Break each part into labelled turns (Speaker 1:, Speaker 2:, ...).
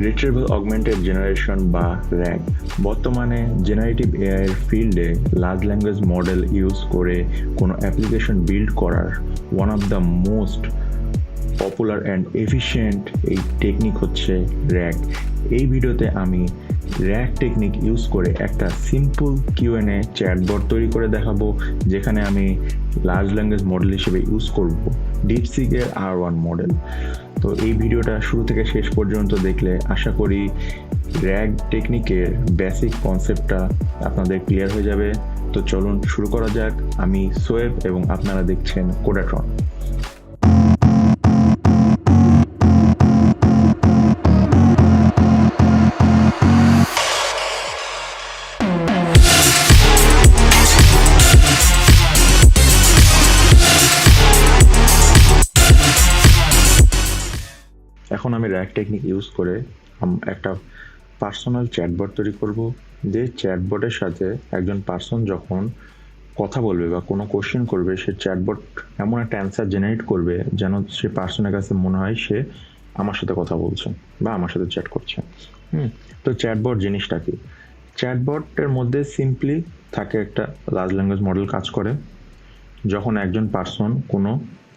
Speaker 1: Retrieval augmented generation বা rag বর্তমানে generative AI এর ফিল্ডে লার্জ ল্যাঙ্গুয়েজ মডেল ইউজ করে কোনো অ্যাপ্লিকেশন বিল্ড করার one of the most popular and efficient এই টেকনিক হচ্ছে র্যাগ। এই ভিডিওতে আমি র্যাগ টেকনিক ইউজ করে একটা সিম্পল কিউএনএ চ্যাটবট তৈরি করে দেখাবো, যেখানে আমি লার্জ ল্যাঙ্গুয়েজ মডেল হিসেবে ইউজ করব ডিপসিকের R1 মডেল। তো এই ভিডিওটা শুরু থেকে শেষ পর্যন্ত দেখলে আশা করি র্যাগ টেকনিকের বেসিক কনসেপ্টটা আপনাদের ক্লিয়ার হয়ে যাবে। তো চলুন শুরু করা যাক। আমি সোয়েব এবং আপনারা দেখছেন কোডাট্রন। এখন আমি র্যাগ টেকনিক ইউজ করে একটা পার্সোনাল চ্যাটবট তৈরি করব, যে চ্যাটবটের সাথে একজন পার্সন যখন কথা বলবে বা কোনো কোশ্চেন করবে, সে চ্যাটবট এমন একটা অ্যান্সার জেনারেট করবে যেন সে পার্সনের কাছে মনে হয় সে আমার সাথে কথা বলছে বা আমার সাথে চ্যাট করছে। তো চ্যাটবট জিনিসটা কি? চ্যাটবটের মধ্যে সিম্পলি থাকে একটা লার্জ ল্যাঙ্গুয়েজ মডেল কাজ করে। যখন একজন পার্সন কোনো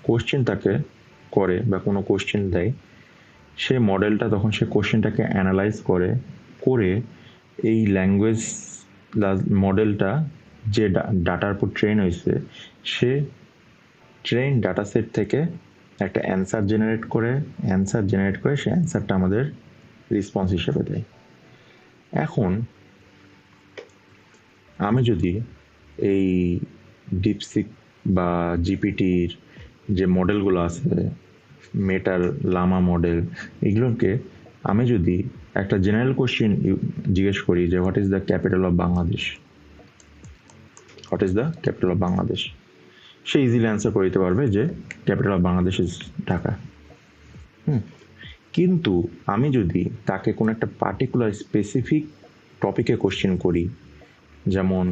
Speaker 1: কোশ্চেন তাকে করে বা কোনো কোশ্চেন দেয়, সে মডেলটা তখন সে কোশ্চেনটাকে অ্যানালাইজ করে এই ল্যাঙ্গুয়েজ মডেলটা যে ডাটার উপর ট্রেন হয়েছে, সে ট্রেন ডাটা সেট থেকে একটা অ্যান্সার জেনারেট করে সে অ্যান্সারটা আমাদের রেসপন্স হিসেবে দেয়। এখন আমি যদি এই ডিপসিক বা জিপিটির যে মডেলগুলো আছে, মেটার লামা মডেল, এগুলোকে আমি যদি একটা জেনারেল কোশ্চেন জিজ্ঞেস করি যে what is the capital of Bangladesh, say easily answer করে দিতে পারবে যে capital of Bangladesh is Dhaka. কিন্তু আমি যদি তাকে কোনো একটা পার্টিকুলার স্পেসিফিক টপিকে কোশ্চেন করি, যেমন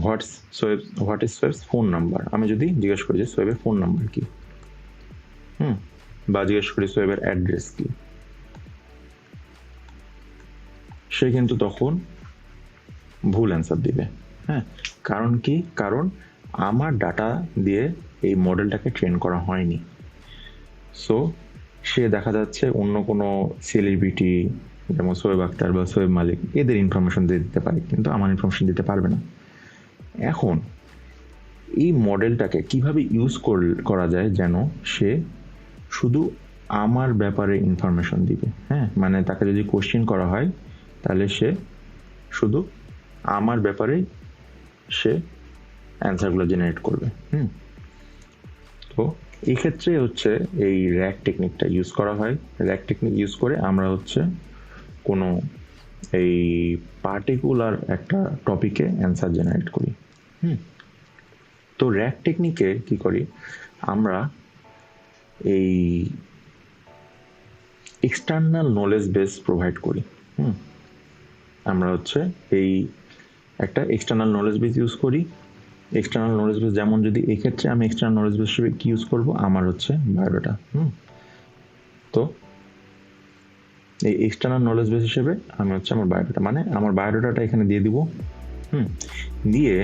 Speaker 1: হোয়াট ইজ সোয়েবস ফোন নাম্বার, আমি যদি জিজ্ঞেস করি যে সোয়েবের ফোন নাম্বার কি, বা জিজ্ঞেস করি সোয়েবের অ্যাড্রেস কি, সে কিন্তু তখন ভুল অ্যান্সার দিবে। কারণ কি? কারণ আমার ডাটা দিয়ে এই মডেলটাকে ট্রেন করা হয়নি। সো সে দেখা যাচ্ছে অন্য কোনো সেলিব্রিটি যেমন সোয়েব আক্তার বা সোয়েব মালিক, এদের ইনফরমেশন দিয়ে দিতে পারে, কিন্তু আমার ইনফরমেশন দিতে পারবে না। এখন এই মডেলটাকে কিভাবে ইউজ করা যায় যেন সে শুধু আমার ব্যাপারে ইনফরমেশন দিবে। মানে তাকে যদি কোশ্চেন করা হয়, তাহলে সে শুধু আমার ব্যাপারে সে অ্যান্সারগুলো জেনারেট করবে। তো এই ক্ষেত্রে হচ্ছে এই র্যাগ টেকনিকটা ইউজ করা হয়। র্যাগ টেকনিক ইউজ করে আমরা হচ্ছে কোনো এই পার্টিকুলার একটা টপিকে অ্যান্সার জেনারেট করি। তো র্যাগ টেকনিকে কি করি আমরা, এই এক্সটার্নাল নলেজ বেস প্রোভাইড করি। আমরা হচ্ছে এই একটা এক্সটার্নাল নলেজ বেস ইউজ করি। এক্সটার্নাল নলেজ বেস যেমন, যদি এক্ষেত্রে আমি এক্সটার্নাল নলেজ বেস হিসেবে কি ইউজ করব, আমার হচ্ছে বায়োডাটা। তো এই এক্সটার্নাল নলেজ বেস হিসেবে আমি হচ্ছে আমার বায়োডাটা, মানে আমার বায়োডাটাটা এখানে দিয়ে দিব। দিয়ে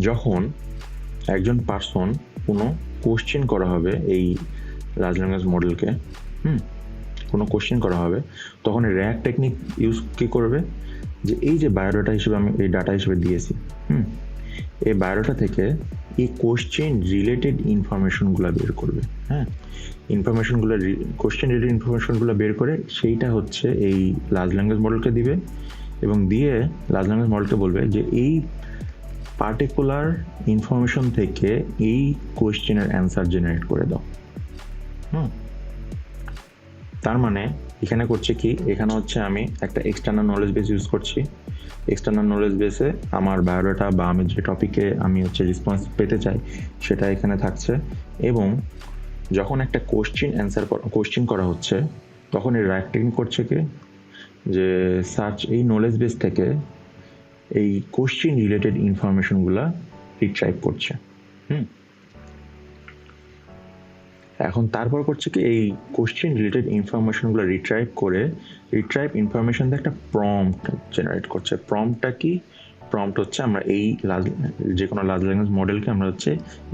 Speaker 1: যখন একজন পার্সন কোনো কোশ্চেন করা হবে এই লার্জ ল্যাঙ্গুয়েজ মডেলকে, কোনো কোশ্চেন করা হবে, তখন র্যাগ টেকনিক ইউজ কি করবে, যে এই যে বায়োডাটা হিসেবে আমি এই ডাটা হিসেবে দিয়েছি, এই বায়োডাটা থেকে এই কোশ্চেন রিলেটেড ইনফরমেশনগুলো বের করবে। কোশ্চেন রিলেটেড ইনফরমেশনগুলো বের করে সেইটা হচ্ছে এই লার্জ ল্যাঙ্গুয়েজ মডেলকে দিবে, এবং দিয়ে লার্জ ল্যাঙ্গুয়েজ মডেলকে বলবে যে এই পার্টিকুলার ইনফরমেশন থেকে এই কোশ্চেনের অ্যান্সার জেনারেট করে দাও। তার মানে এখানে করছে কি, এখানে হচ্ছে আমি একটা এক্সটার্নাল নলেজ বেস ইউজ করছি। এক্সটার্নাল নলেজ বেসে আমার বায়োডাটা বা আমি যে টপিকে আমি হচ্ছে রেসপন্স পেতে চাই সেটা এখানে থাকছে, এবং যখন একটা কোশ্চেন করা হচ্ছে, তখন এই র্যাগ টেকনিক করছে কি, যে এই নলেজ বেস থেকে এই কোশ্চেন রিলেটেড ইনফরমেশনগুলা রিট্রাইভ করছে। এখন তারপর করছে কি এই কোশ্চেন রিলেটেড ইনফরমেশনগুলো রিট্রাইভ ইনফরমেশন দিয়ে একটা প্রম্পট জেনারেট করছে। প্রম্পটটা কি? প্রম্পট হচ্ছে আমরা এই যে কোনো লার্জ ল্যাঙ্গুয়েজ মডেলকে আমরা হচ্ছে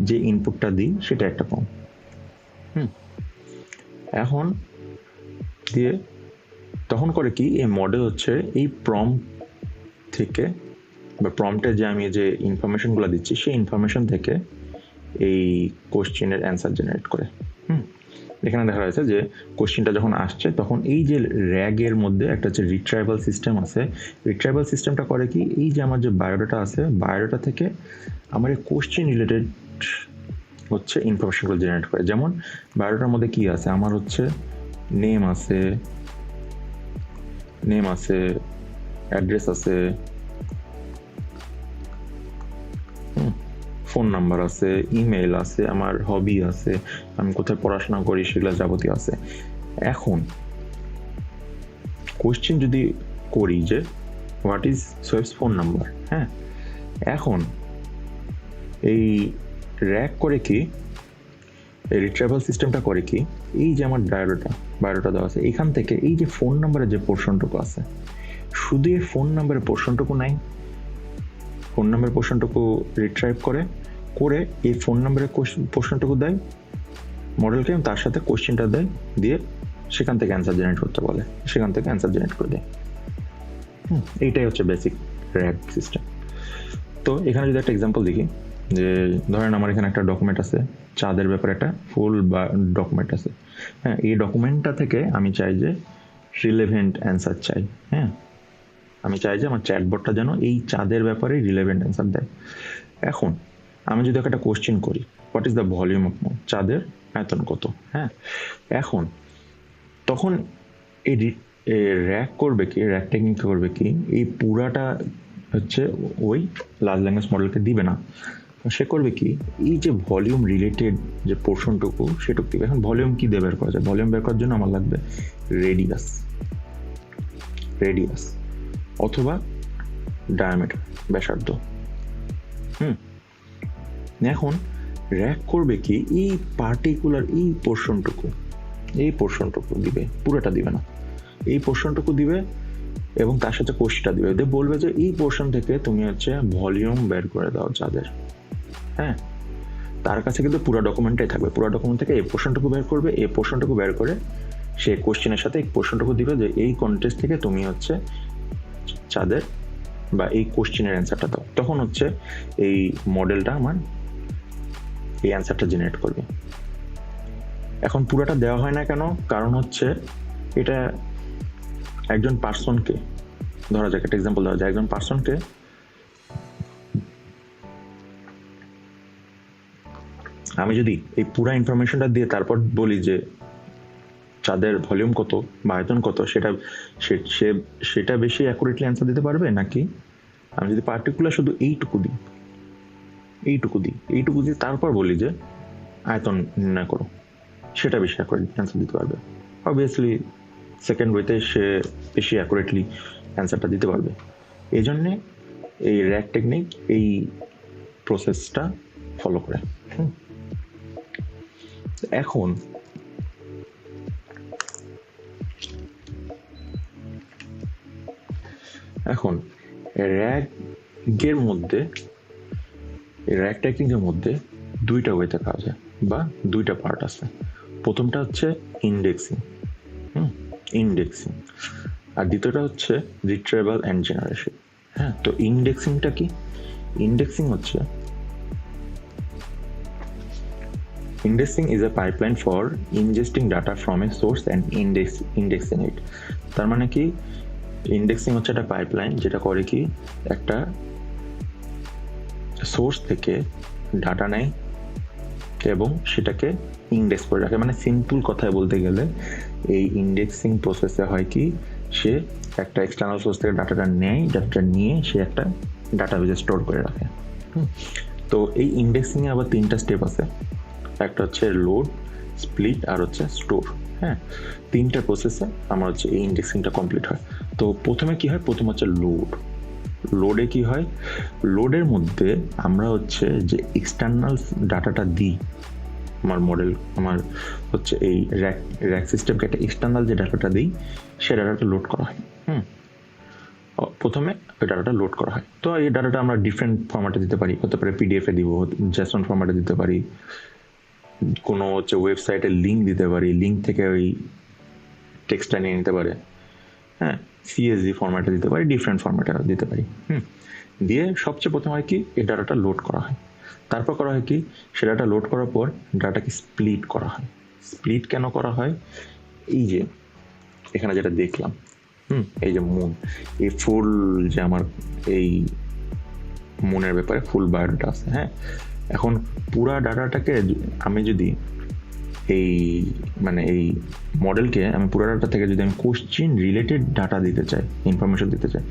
Speaker 1: যে ইনপুটটা দিই সেটা একটা প্রম্পট। এখন দিয়ে তখন করে কি এই মডেল হচ্ছে এই প্রম্পট থেকে বা প্রম্পটে যে আমি যে ইনফরমেশনগুলো দিচ্ছি সেই ইনফরমেশন থেকে এই কোশ্চেনের অ্যান্সার জেনারেট করে। এখানে দেখা যাচ্ছে যে কোশ্চেনটা যখন আসছে তখন এই যে র্যাগের মধ্যে একটা হচ্ছে রিট্রাইভাল সিস্টেম আছে। রিট্রাইভাল সিস্টেমটা করে কি এই যে আমার যে বায়োডাটা আছে বায়োডাটা থেকে আমার এই কোশ্চেন রিলেটেড হচ্ছে ইনফরমেশনগুলো জেনারেট করে। যেমন বায়োডাটার মধ্যে কি আছে, আমার হচ্ছে নেম আছে, অ্যাড্রেস আছে, ফোন নাম্বার আছে, ইমেল আছে, আমার হবি আছে, আমি কোথায় পড়াশোনা করি সেগুলো যাবতীয় আছে। এখন কোশ্চেন যদি করি যে হোয়াট ইজ সোয়েবস ফোন নাম্বার, হ্যাঁ, এখন এই র্যাক করে কি এই রিট্রাইভাল সিস্টেমটা করে কি এই যে আমার বায়োডাটা দেওয়া আছে এখান থেকে এই যে ফোন নাম্বারের যে পোর্শনটুকু আছে শুধু এই ফোন নাম্বারের পোর্শনটুকু নাই, ফোন নাম্বারের পোর্শনটুকু রিট্রাইভ করে এই ফোন নাম্বারের পোর্শনটুকু দেয় মডেলকে, তার সাথে কোশ্চেনটা দেয়, দিয়ে সেখান থেকে অ্যান্সার জেনারেট করতে বলে, সেখান থেকে অ্যান্সার জেনারেট করে দেয়। এইটাই হচ্ছে বেসিক র্যাগ সিস্টেম। তো এখানে যদি একটা এক্সাম্পল দেখি, যে ধরেন আমার এখানে একটা ডকুমেন্ট আছে, চাঁদের ব্যাপারে একটা ফুল বা ডকুমেন্ট আছে, হ্যাঁ, এই ডকুমেন্টটা থেকে আমি চাই যে রিলেভেন্ট অ্যান্সার চাই, হ্যাঁ, আমি চাই যে আমার চ্যাটবটটা যেন এই চাঁদের ব্যাপারে রিলেভেন্ট অ্যান্সার দেয়। এখন আমি যদি একটা কোশ্চেন করি what is the volume of moon, চাঁদের আয়তন কত, হ্যাঁ, এখন তখন এই র্যাক করবে কি, র্যাক টেকনিক করবে কি এই পুরাটা হচ্ছে ওই লার্জ ল্যাঙ্গুয়েজ মডেলকে দিবে না, সে করবে কি এই যে ভলিউম রিলেটেড যে পোর্শনটুকু সেটুকু দিবে। এখন ভলিউম কি দিয়ে বের করা যায়? ভলিউম বের করার জন্য আমার লাগবে রেডিয়াস অথবা ডায়ামিটার, ব্যাসার্ধ। এখন র্যাক করবে কি এই পার্টিকুলার এই পোর্শনটুকু দিবে, পুরোটা দিবে না, এই পোর্শনটুকু দিবে এবং তার সাথে কোশ্চেনটা দিবে, বলবে যে এই পোর্শন থেকে তুমি হচ্ছে ভলিউম বের করে দাও চাঁদের, হ্যাঁ, তার কাছে কিন্তু পুরো ডকুমেন্টটাই থাকবে, পুরো ডকুমেন্ট থেকে এই পোর্শনটুকু বের করবে, এই পোর্শনটুকু বের করে সে কোশ্চেনের সাথে এই পোর্শনটুকু দিবে যে এই কন্টেস্ট থেকে তুমি হচ্ছে চাঁদের বা এই কোশ্চেনের অ্যান্সারটা দাও, তখন হচ্ছে এই মডেলটা আমার এই অ্যান্সারটা জেনারেট করবে। এখন পুরোটা দেওয়া হয় না কেন? কারণ হচ্ছে এটা একজন পার্সনকে, ধরা যাক একটা এক্সাম্পল দেওয়া যায়, একজন পার্সনকে আমি যদি এই পুরো ইনফরমেশনটা দিয়ে তারপর বলি যে চাঁদের ভলিউম কত বা আয়তন কত, সেটা বেশি অ্যাকুরেটলি অ্যান্সার দিতে পারবে, নাকি আমি যদি পার্টিকুলার শুধু এইটুকু দিই তারপর বলি যে আয়তন নির্ণয় করো, সেটা বেশি অ্যাকুরেটলি অ্যান্সার দিতে পারবে? অবভিয়াসলি সেকেন্ড ওয়েতে সে বেশি অ্যাকুরেটলি অ্যান্সারটা দিতে পারবে। এই জন্যে এই র্যাক টেকনিক এই প্রসেসটা ফলো করে। এখন র্যাক টেকনিকের মধ্যে দুইটা ওয়েতে কাজ হয় বা দুইটা পার্ট আছে। প্রথমটা হচ্ছে ইন্ডেক্সিং আর দ্বিতীয়টা হচ্ছে রিট্রাইভাল অ্যান্ড জেনারেশন। হ্যাঁ, তো ইন্ডেক্সিংটা কি? Indexing is a pipeline for ingesting data from a source and indexing it. তার মানে কি, ইন্ডেক্সিং হচ্ছে একটা পাইপলাইন যেটা করে কি একটা সোর্স থেকে ডাটা নেয় এবং সেটাকে ইন্ডেক্স করে রাখে। মানে সিম্পল কথায় বলতে গেলে এই ইন্ডেক্সিং প্রসেসে হয় কি, সে একটা এক্সটার্নাল সোর্স থেকে ডাটাটা নেয়, ডাটাটা নিয়ে সে একটা ডাটাবেজে স্টোর করে রাখে। তো এই ইন্ডেক্সিংয়ে আবার 3টা স্টেপ আছে, একটা হচ্ছে লোড, স্প্লিট আর হচ্ছে স্টোর। হ্যাঁ, 3টা প্রসেসে আমার হচ্ছে এই ইন্ডেক্সিংটা কমপ্লিট হয়। তো প্রথমে কি হয়, প্রথম হচ্ছে লোডে কি হয়, লোডের মধ্যে আমরা হচ্ছে যে এক্সটার্নাল ডাটাটা দিই আমার মডেল আমার হচ্ছে এই র্যাক সিস্টেমকে একটা এক্সটার্নাল যে ডাটাটা দিই সে ডাটাটা লোড করা হয়। প্রথমে ওই ডাটাটা লোড করা হয়। তো এই ডাটাটা আমরা ডিফারেন্ট ফরম্যাটে দিতে পারি, হতে পারে পিডিএফে দিব, জেসন ফরম্যাটে দিতে পারি, কোনো হচ্ছে ওয়েবসাইটের লিঙ্ক দিতে পারি, লিঙ্ক থেকে ওই টেক্সটটা নিয়ে নিতে পারে, সিএসভি ফরম্যাটে দিতে পারি, ডিফারেন্ট ফরম্যাটে দিতে পারি। দিয়ে সবচেয়ে প্রথম হয় কি এই ডাটাটা লোড করা হয়। তারপর করা হয় কি সে ডাটা লোড করার পর ডাটাকে স্প্লিট করা হয়। স্প্লিট কেন করা হয়? এই যে এখানে যেটা দেখলাম, এই যে মুন, এই ফুল যে আমার এই মুনের ব্যাপারে ফুল বায়োডাটা আছে। এখন পুরা ডাটাটাকে আমি যদি এই এই মডেলকে আমি পুরো ডাটা থেকে যদি আমি কোশ্চেন রিলেটেড ডাটা দিতে চাই, ইনফরমেশন দিতে চাই,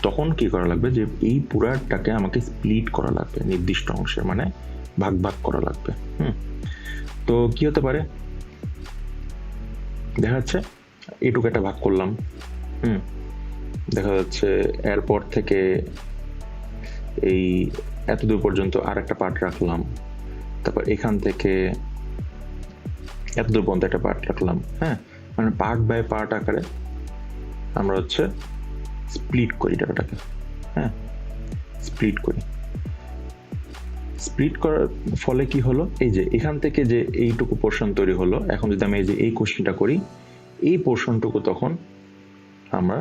Speaker 1: তখন কি করা লাগবে যে এই পুরাটাকে আমাকে স্প্লিট করা লাগবে নির্দিষ্ট অংশে, মানে ভাগ ভাগ করা লাগবে। তো কি হতে পারে, দেখা যাচ্ছে এটুকু একটা ভাগ করলাম, দেখা যাচ্ছে এরপর থেকে এই এতদূর পর্যন্ত আর একটা পার্ট রাখলাম, তারপর এখান থেকে এতদূর পর্যন্ত একটা পার্ট রাখলাম। মানে পার্ট বাই পার্ট আকারে আমরা হচ্ছে স্প্লিট করি ডাটাটাকে। স্প্লিট করি। স্প্লিট করার ফলে কি হলো, এই যে এখান থেকে যে এইটুকু পোর্শন তৈরি হলো, এখন যদি আমি এই যে এই কোশ্চেনটা করি, এই পোর্শনটুকু তখন আমরা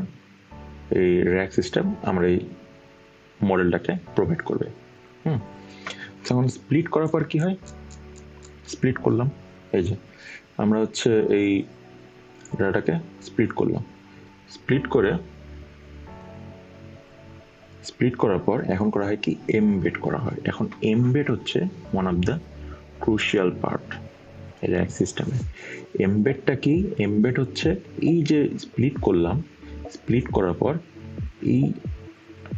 Speaker 1: এই র্যাক সিস্টেম আমরা এই মডেলটাকে প্রোভাইড করবে। তখন স্প্লিট করার পর কি হয়, স্প্লিট করলাম, এই যে আমরা হচ্ছে এই ডাটাকে স্প্লিট করলাম। স্প্লিট করার পর এখন করা হয় কি এমবেড করা হয়। এখন এমবেড হচ্ছে one of the crucial part এই র্যাক সিস্টেমে। এমবেডটা কি? এমবেড হচ্ছে এই যে স্প্লিট করলাম, স্প্লিট করার পর এই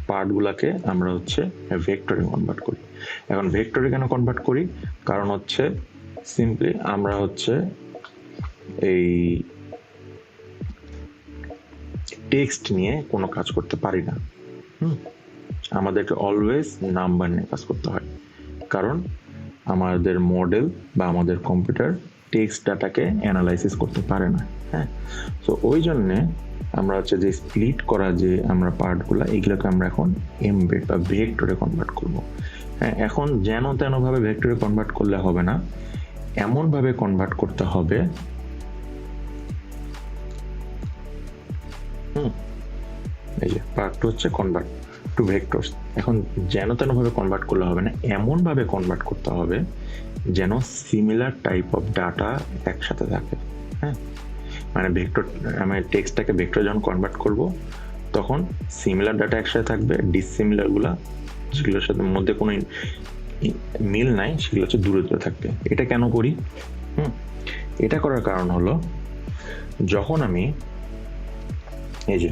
Speaker 1: পার্টগুলোকে আমরা হচ্ছে ভেক্টরে কনভার্ট করি। এখন ভেক্টরে কেন কনভার্ট করি? কারণ হচ্ছে সিম্পলি আমরা হচ্ছে এই টেক্সট নিয়ে কোনো কাজ করতে পারি না। আমাদেরকে অলওয়েজ নাম্বার নিয়ে কাজ করতে হয়, কারণ আমাদের মডেল বা আমাদের কম্পিউটার টেক্সট ডাটাকে অ্যানালাইসিস করতে পারে না। তো ওই জন্যে আমরা হচ্ছে যে স্প্লিট করা যে আমরা পার্টগুলো, এইগুলোকে আমরা এখন এমবেড বা ভেক্টরে কনভার্ট করব। এখন যেন তেনভাবে ভেক্টরে কনভার্ট করলে হবে না, এমনভাবে কনভার্ট করতে হবে এই যে পার্ট টু হচ্ছে কনভার্ট টু ভেক্টরস। এখন যেন তেনভাবে কনভার্ট করলে হবে না, এমনভাবে কনভার্ট করতে হবে যেন সিমিলার টাইপ অফ ডাটা একসাথে থাকে। মানে ভেক্টর, আমি টেক্সটটাকে ভেক্টর যখন কনভার্ট করব তখন সিমিলার ডাটা একসাথে থাকবে, ডিসিমিলারগুলা যেগুলোর সাথে মধ্যে কোনো মিল নাই সেগুলো হচ্ছে দূরে দূরে থাকবে। এটা কেন করি? এটা করার কারণ হলো, যখন আমি এই যে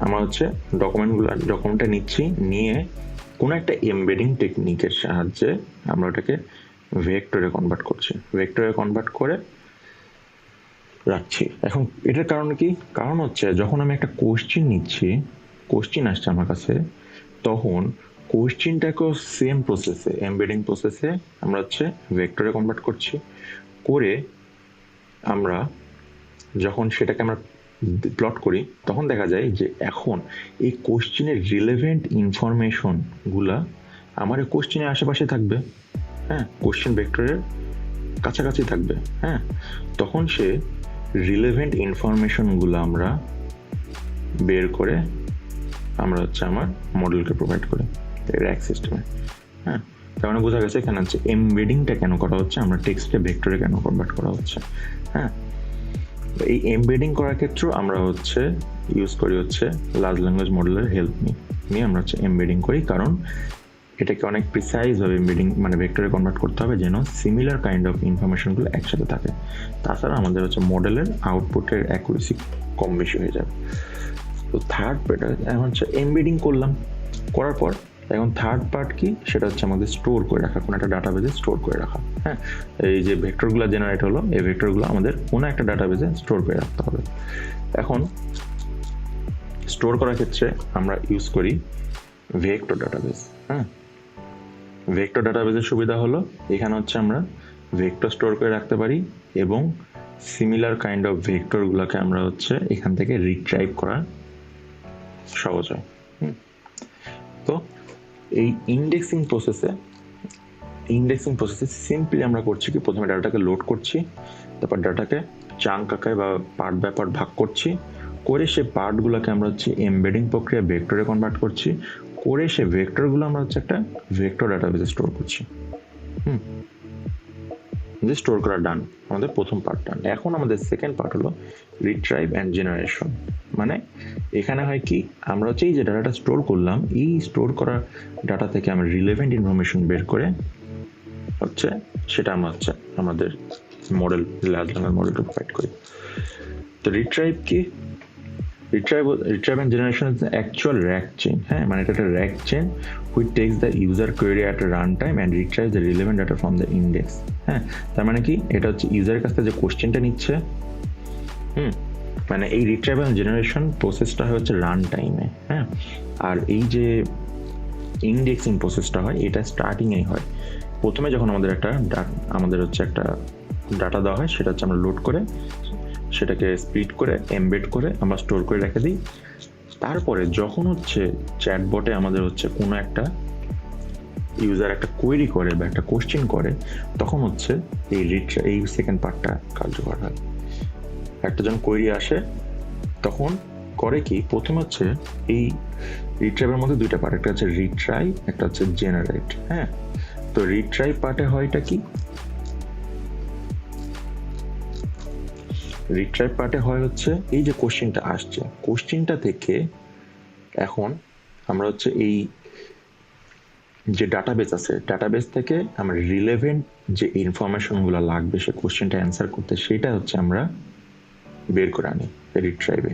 Speaker 1: আমার হচ্ছে ডকুমেন্টটা নিচ্ছি, নিয়ে কোনো একটা এমবেডিং টেকনিকের সাহায্যে আমরা ওটাকে ভেক্টরে কনভার্ট করছি, ভেক্টরে কনভার্ট করে রাখছি। এখন এটার কারণ কি? কারণ হচ্ছে যখন আমি একটা কোশ্চেন নিচ্ছি, কোশ্চেন আসছে আমার কাছে, তখন কোশ্চেনটাকেও সেম প্রসেসে, এমবেডিং প্রসেসে আমরা হচ্ছে ভেক্টরে কনভার্ট করছি, করে আমরা যখন সেটাকে আমরা প্লট করি তখন দেখা যায় যে এখন এই কোশ্চেনের রিলেভেন্ট ইনফরমেশনগুলা আমার এই কোশ্চেনের আশেপাশে থাকবে, কোশ্চেন ভেক্টরের কাছাকাছি থাকবে। তখন সে রিলেভেন্ট ইনফরমেশনগুলো আমরা বের করে আমরা হচ্ছে আমার মডেলকে প্রোভাইড করে র্যাক সিস্টেমে। তার মানে বোঝা গেছে এখানে হচ্ছে এমবেডিংটা কেন করা হচ্ছে, আমরা টেক্সটকে ভেক্টরে কেন কনভার্ট করা হচ্ছে। এই এমবেডিং করার ক্ষেত্রেও আমরা হচ্ছে ইউজ করি হচ্ছে লার্জ ল্যাঙ্গুয়েজ মডেলের হেল্প নিয়ে আমরা হচ্ছে এমবেডিং করি, কারণ এটাকে অনেক প্রিসাইজভাবে এমবেডিং মানে ভেক্টরে কনভার্ট করতে হবে যেন সিমিলার কাইন্ড অফ ইনফরমেশনগুলো একসাথে থাকে। তাছাড়া আমাদের হচ্ছে মডেলের আউটপুটের অ্যাকুরেসি কম বেশি হয়ে যাবে। তো থার্ড পার্ট এখন হচ্ছে এমবেডিং করলাম, করার পর এখন থার্ড পার্ট কি, সেটা হচ্ছে আমাদের স্টোর করে রাখা, কোনো একটা ডাটাবেজে স্টোর করে রাখা। এই যে ভেক্টরগুলো জেনারেট হলো, এই ভেক্টরগুলো আমাদের কোনো একটা ডাটাবেজে স্টোর করে রাখতে হবে। এখন স্টোর করার ক্ষেত্রে আমরা ইউজ করি ভেক্টর ডাটাবেস। ভেক্টর ডাটাবেসের সুবিধা হলো এখানে হচ্ছে আমরা ভেক্টর স্টোর করে রাখতে পারি এবং সিমিলার কাইন্ড অফ ভেক্টরগুলোকে আমরা হচ্ছে এখান থেকে রিট্রাইভ করা সহজ হয়। তো এই ইন্ডেক্সিং প্রসেসে সিম্পলি আমরা করছি কি, প্রথমে ডাটাকে লোড করছি, তারপর ডাটাকে চাঙ্ক আকারে বা পার্ট বাই পার্ট ভাগ করছি, করে সে পার্টগুলোকে আমরা হচ্ছে এমবেডিং প্রক্রিয়া ভেক্টরে কনভার্ট করছি, করে সে ভেক্টরগুলো আমরা হচ্ছে একটা ভেক্টর ডাটাবেসে স্টোর করছি। যে স্টোর করা ডান, আমাদের প্রথম পার্ট ডান। এখন আমাদের সেকেন্ড পার্ট হলো রিট্রাইভ অ্যান্ড জেনারেশন। মানে এখানে হয় কি, আমরা হচ্ছে এই যে ডাটাটা স্টোর করলাম, এই স্টোর করা ডাটা থেকে আমরা রিলেভেন্ট ইনফরমেশন বের করে হচ্ছে সেটা আমরা হচ্ছে আমাদের মডেল, লার্জ ল্যাঙ্গুয়েজ মডেলটা প্রোভাইড করি। তো রিট্রাইভ কি? Retrieve and generation is the actual rack chain. হ্যাঁ, মানে এটা একটা rack chain which takes the user query at a runtime and retrieves the relevant data from the index. হ্যাঁ, তার মানে কি, এটা হচ্ছে ইউজারের কাছ থেকে যে কোশ্চেনটা নিচ্ছে, মানে এই রিট্রাইভ এন্ড জেনারেশন প্রসেসটা হচ্ছে রান টাইমে। হ্যাঁ, আর এই যে ইন্ডেক্সিং প্রসেসটা হয় এটা স্টার্টিংয়েই হয়। প্রথমে যখন আমাদের একটা ডাটা দেওয়া হয়, সেটা হচ্ছে আমরা লোড করে সেটাকে স্প্লিট করে এমবেড করে আমরা স্টোর করে রেখে দিই। তারপরে যখন হচ্ছে চ্যাটবটে আমাদের হচ্ছে কোনো একটা ইউজার একটা কোয়েরি করে বা একটা কোশ্চেন করে, তখন হচ্ছে এই সেকেন্ড পার্টটা কার্যকর হয়। একটা যখন কোয়েরি আসে তখন করে কি, প্রথমে হচ্ছে এই রিট্রাইভের মধ্যে দুইটা পার্ট, একটা হচ্ছে রিট্রাই, একটা হচ্ছে জেনারেট। হ্যাঁ, তো রিট্রাইভ পার্টে হয় এটা কি, রিট্রাইভ পার্টে হয় হচ্ছে এই যে কোশ্চেনটা আসছে, কোশ্চেনটা থেকে এখন আমরা হচ্ছে এই যে ডাটাবেস আছে, ডাটাবেস থেকে আমরা রিলেভেন্ট যে ইনফরমেশনগুলো লাগবে সে কোশ্চেনটা অ্যান্সার করতে, সেটা হচ্ছে আমরা বের করে আনি রিট্রাইভে।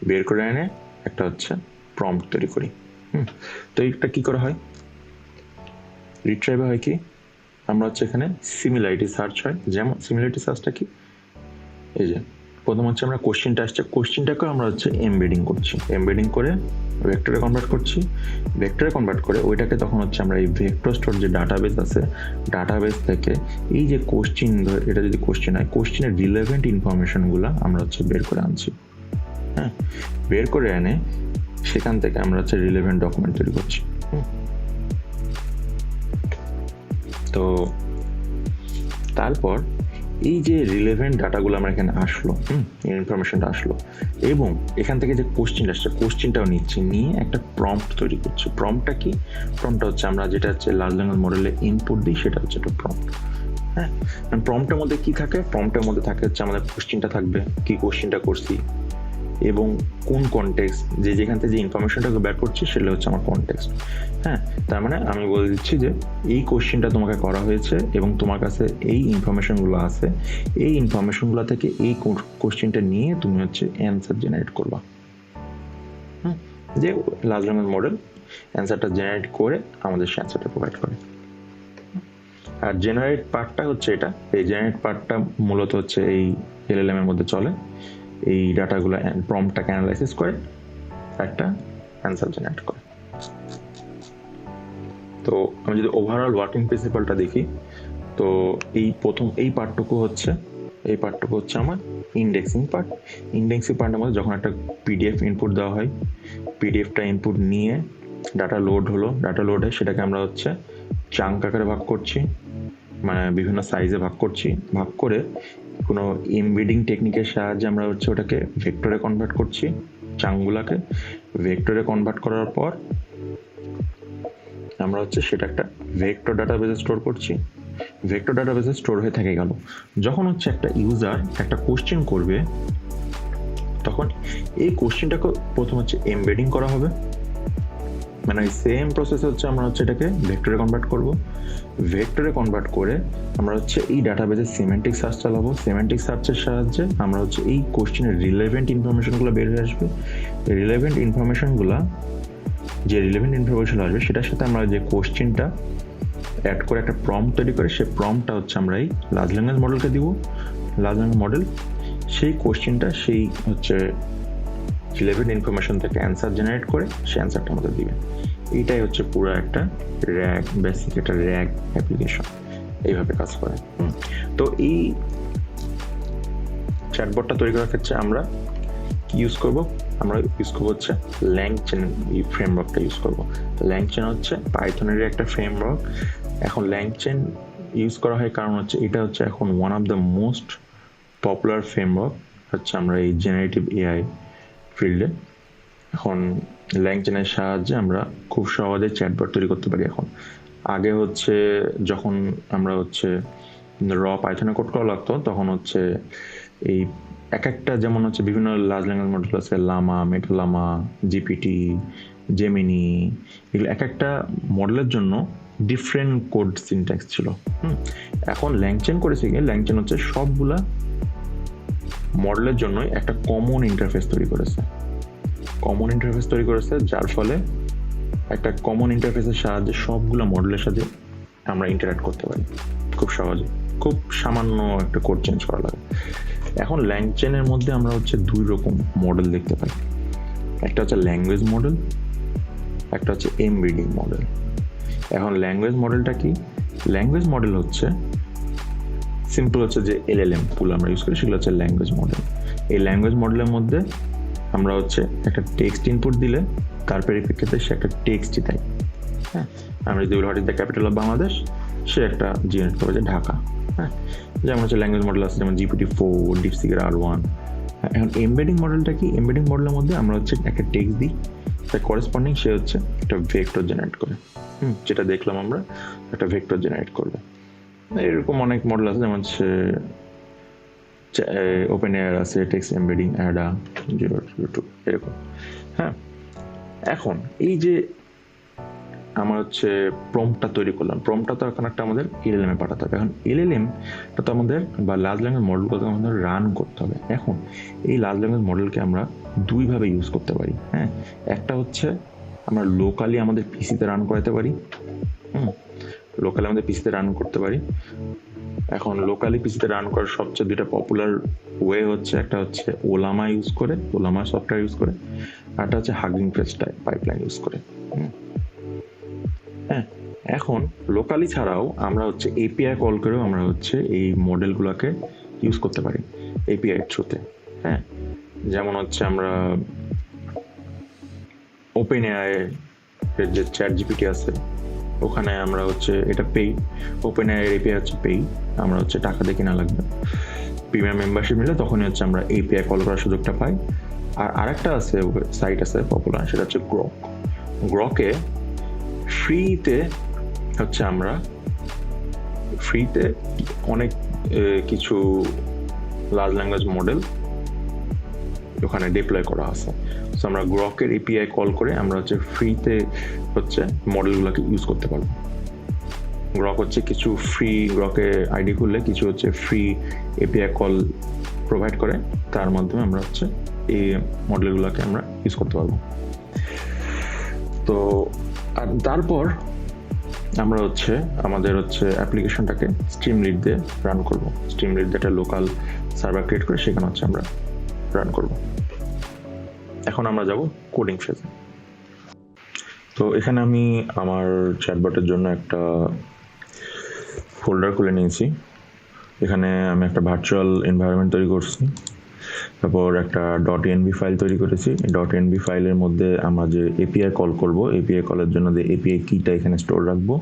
Speaker 1: বের করে এনে একটা হচ্ছে প্রম্পট তৈরি করি। তো এটা কি করা হয়, রিট্রাইভে হয় কি, আমরা হচ্ছে এখানে সিমিলারিটি সার্চ হয়। যেমন সিমিলারিটি সার্চটা কি, এই যে প্রথম হচ্ছে আমরা কোশ্চেনটা আসছে, কোশ্চেনটাকে আমরা হচ্ছে এমবেডিং করছি, এমবেডিং করে ভেক্টরে কনভার্ট করছি, ভেক্টরে কনভার্ট করে ওইটাকে তখন হচ্ছে আমরা এই ভেক্টর স্টোর যে ডাটাবেস আছে, ডাটাবেস থেকে এই যে কোশ্চেন, এটা যদি কোশ্চেন হয়, কোশ্চেনের রিলেভেন্ট ইনফরমেশনগুলো আমরা হচ্ছে বের করে আনছি। হ্যাঁ, বের করে এনে সেখান থেকে আমরা হচ্ছে রিলেভেন্ট ডকুমেন্ট তৈরি করছি। তো তারপর এই যে রিলেভেন্ট ডাটাগুলো আমার এখানে আসলো, ইনফরমেশনটা আসলো, এবং এখান থেকে যে কোশ্চেনটা আসছে কোশ্চেনটাও নিচ্ছি, নিয়ে একটা প্রম্পট তৈরি করছি। প্রম্পটটা কি, প্রম্পটটা হচ্ছে আমরা যেটা হচ্ছে লার্জ ল্যাঙ্গুয়েজ মডেলে ইনপুট দিই, সেটা হচ্ছে একটা প্রম্পট। হ্যাঁ, প্রম্পটের মধ্যে কি থাকে, প্রম্পটের মধ্যে থাকে হচ্ছে আমাদের কোশ্চেনটা থাকবে, কি কোশ্চেনটা করছি এবং কোন কনটেক্সট, যেখান থেকে যে ইনফরমেশনটাকে বের করছি সেটা হচ্ছে আমার কনটেক্সট। হ্যাঁ, তার মানে আমি বলে দিচ্ছি যে এই কোশ্চেনটা তোমাকে করা হয়েছে এবং তোমার কাছে এই ইনফরমেশনগুলো আছে, এই ইনফরমেশনগুলো থেকে এই কোশ্চেনটা নিয়ে তুমি হচ্ছে অ্যান্সার জেনারেট করবা। যে লার্জ ল্যাঙ্গুয়েজ মডেল অ্যান্সারটা জেনারেট করে আমাদের সে অ্যান্সারটা প্রোভাইড করে। আর জেনারেট পার্টটা হচ্ছে এটা, এই জেনারেট পার্টটা মূলত হচ্ছে এই এলএলএম এর মধ্যে চলে, এই ডাটাগুলো প্রম্পটটাকে অ্যানালাইসিস করে একটা অ্যান্সার জেনারেট করে। তো আমি যদি ওভারঅল ওয়ার্কিং প্রিন্সিপালটা দেখি, তো এই পার্টটুকু হচ্ছে আমার ইন্ডেক্সিং পার্ট। ইন্ডেক্সিং পার্টের মধ্যে যখন একটা পিডিএফ ইনপুট দেওয়া হয়, পিডিএফটা ইনপুট নিয়ে ডাটা লোড হয়, সেটাকে আমরা হচ্ছে চাঙ্ক আকারে ভাগ করছি, মানে বিভিন্ন সাইজে ভাগ করছি, ভাগ করে কোনো এমবেডিং টেকনিকের সাহায্যে আমরা হচ্ছে ওটাকে ভেক্টরে কনভার্ট করছি। চাঙ্কগুলোকে ভেক্টরে কনভার্ট করার পর আমরা হচ্ছে সেটা একটা ভেক্টর ডাটাবেসে স্টোর করছি। ভেক্টর ডাটাবেসে স্টোর হয়ে থেকে গেল, যখন হচ্ছে একটা ইউজার একটা কোশ্চেন করবে, তখন এই কোশ্চেনটাকে প্রথম হচ্ছে এমবেডিং করা হবে, মানে ওই সেম প্রসেস হচ্ছে আমরা হচ্ছে এটাকে ভেক্টরে কনভার্ট করব। ভেক্টরে কনভার্ট করে আমরা হচ্ছে এই ডাটাবেসে সিমেন্টিক সার্চ চালাবো। সিমেন্টিক সার্চের সাহায্যে আমরা হচ্ছে এই কোশ্চেনের রিলেভেন্ট ইনফরমেশনগুলো বের হয়ে আসবে। রিলেভেন্ট ইনফরমেশন আসবে, সেটার সাথে আমরা যে কোশ্চেনটা অ্যাড করে একটা প্রম্পট তৈরি করে, সেই প্রম্পটটা হচ্ছে আমরা এই লার্জ ল্যাঙ্গুয়েজ মডেলকে দিব। লার্জ ল্যাঙ্গুয়েজ মডেল সেই কোশ্চেনটা সেই হচ্ছে রিলেভেন্ট ইনফরমেশন থেকে অ্যান্সার জেনারেট করে সে অ্যান্সারটা আমাদের দিবে। এইটাই হচ্ছে পুরো একটা র্যাগ, বেসিক একটা র্যাগ অ্যাপ্লিকেশন, এইভাবে কাজ করে। তো এই চ্যাটবটটা তৈরি করার ক্ষেত্রে আমরা কি ইউজ করব? আমরা ইউজ করবো হচ্ছে ল্যাংচেন, এই ফ্রেমওয়ার্কটা ইউজ করবো। ল্যাংচেন হচ্ছে পাইথনেরই একটা ফ্রেমওয়ার্ক। এখন ল্যাংচেন ইউজ করা হয় কারণ হচ্ছে এটা হচ্ছে এখন one of the most popular framework হচ্ছে আমরা এই জেনারেটিভ এআই ফিল্ডে। এখন ল্যাংচেনের সাহায্যে আমরা খুব সহজে চ্যাটবট তৈরি করতে পারি। এখন আগে হচ্ছে যখন আমরা হচ্ছে র পাইথনে কোড করা লাগতো, তখন হচ্ছে এই এক একটা, যেমন হচ্ছে বিভিন্ন লার্জ ল্যাঙ্গুয়েজ মডেল আছে, লামা, মেটালামা, জিপিটি, জেমিনি, এগুলো এক একটা মডেলের জন্য ডিফারেন্ট কোড সিনট্যাক্স ছিল। এখন ল্যাংচেন করেছে গিয়ে, ল্যাংচেন হচ্ছে সবগুলা মডেলের জন্যই একটা কমন ইন্টারফেস তৈরি করেছে। যার ফলে একটা কমন ইন্টারফেসের সাহায্যে সবগুলো মডেলের সাথে আমরা ইন্টারঅ্যাক্ট করতে পারি খুব সহজে। খুব সামান্য একটা কোড চেঞ্জ করা লাগে। এখন ল্যাংচেনের মধ্যে আমরা হচ্ছে দুই রকম মডেল দেখতে পাই। একটা হচ্ছে ল্যাঙ্গুয়েজ মডেল, একটা হচ্ছে এমবেডিং মডেল। এখন ল্যাঙ্গুয়েজ মডেলটা কি? ল্যাঙ্গুয়েজ মডেল হচ্ছে সিম্পল হচ্ছে যে এলএলএম টুল আমরা ইউজ করি, সেগুলো হচ্ছে ল্যাঙ্গুয়েজ মডেল। এই ল্যাঙ্গুয়েজ মডেলের মধ্যে আমরা হচ্ছে একটা টেক্সট ইনপুট দিলে তার পরিপ্রেক্ষিতে সে একটা টেক্সটই দেয়। হ্যাঁ, আমরা যদি what is the capital of Bangladesh, সে একটা জেনারেট করবে যে ঢাকা। হ্যাঁ, যেমন হচ্ছে ল্যাঙ্গুয়েজ মডেল আছে যেমন GPT-4, ডিপসিকের R1। এখন এমবেডিং মডেলটা কি? এমবেডিং মডেলের মধ্যে আমরা হচ্ছে একটা টেক্সট দিই, তার করেসপন্ডিং সে হচ্ছে একটা ভেক্টর জেনারেট করে। যেটা দেখলাম আমরা, একটা ভেক্টর জেনারেট করবে। এরকম অনেক মডেল আছে, যেমন হচ্ছে ওপেন এয়ার আছে, টেক্সট এমবেডিং, অ্যাডা, 002 এরকম। হ্যাঁ, এখন এই যে আমরা হচ্ছে প্রম্পটটা তৈরি করলাম, প্রম্পটটা তো এখন একটা আমাদের এলএলএম এ পাঠাতে হবে। এখন এলএলএমটা তো আমাদের বা লার্জ ল্যাঙ্গুয়েজ মডেলগুলোকে আমাদের রান করতে হবে। এখন এই লার্জ ল্যাঙ্গুয়েজ মডেলকে আমরা দুইভাবে ইউজ করতে পারি। হ্যাঁ, একটা হচ্ছে আমরা লোকালি আমাদের পিসিতে রান করাতে পারি। লোকালি আমাদের পিসিতে রান করতে পারি। এখন লোকালি পিসিতে রান করার সবচেয়ে দুইটা পপুলার ওয়ে হচ্ছে, একটা হচ্ছে ওলামা ইউজ করে, ওলামা সফটওয়্যার ইউজ করে, আর একটা হচ্ছে হাগিং ফেস পাইপলাইন ইউজ করে। হ্যাঁ, এখন লোকালি ছাড়াও আমরা হচ্ছে এপিআই কল করেও আমরা হচ্ছে এই মডেলগুলোকে ইউজ করতে পারি এপিআই এর থ্রুতে। হ্যাঁ, যেমন হচ্ছে আমরা ওপেন এআই এর যে চ্যাট জিপিটি আছে, ওখানে আমরা হচ্ছে এটা পেইড, ওপেন এআই এর এপিআই হচ্ছে পেইড, আমরা হচ্ছে টাকা দিয়ে কিনা লাগবে। প্রিমিয়াম মেম্বারশিপ নিলে তখনই হচ্ছে আমরা এপিআই কল করার সুযোগটা পাই। আর আরেকটা আছে সাইট আছে পপুলার, সেটা হচ্ছে গ্রক। গ্রকে ফ্রিতে হচ্ছে আমরা ফ্রিতে অনেক কিছু লার্জ ল্যাঙ্গুয়েজ মডেল ওখানে ডিপ্লয় করা আছে। সো আমরা গ্রকের এপিআই কল করে আমরা হচ্ছে ফ্রিতে হচ্ছে মডেলগুলোকে ইউজ করতে পারবো। গ্রক হচ্ছে কিছু ফ্রি, গ্রকে আইডি খুললে কিছু হচ্ছে ফ্রি এপিআই কল প্রোভাইড করে, তার মাধ্যমে আমরা হচ্ছে এই মডেলগুলোকে আমরা ইউজ করতে পারবো। তো আর তারপর আমরা হচ্ছে আমাদের হচ্ছে অ্যাপ্লিকেশনটাকে স্ট্রিমলিট দিয়ে রান করব। স্ট্রিমলিট দিয়ে একটা লোকাল সার্ভার ক্রিয়েট করে সেখানে হচ্ছে আমরা রান করব। এখন আমরা যাব কোডিং ফেজে। তো এখানে আমি আমার চ্যাটবটের জন্য একটা ফোল্ডার খুলে নিয়েছি। এখানে আমি একটা ভার্চুয়াল এনভায়রনমেন্ট তৈরি করছি, তারপর একটা .env ফাইল তৈরি করেছি। .env ফাইলের মধ্যে আমরা যে এপিআই কল করব, এপিআই কলের জন্য যে এপিআই কিটা এখানে স্টোর রাখবো।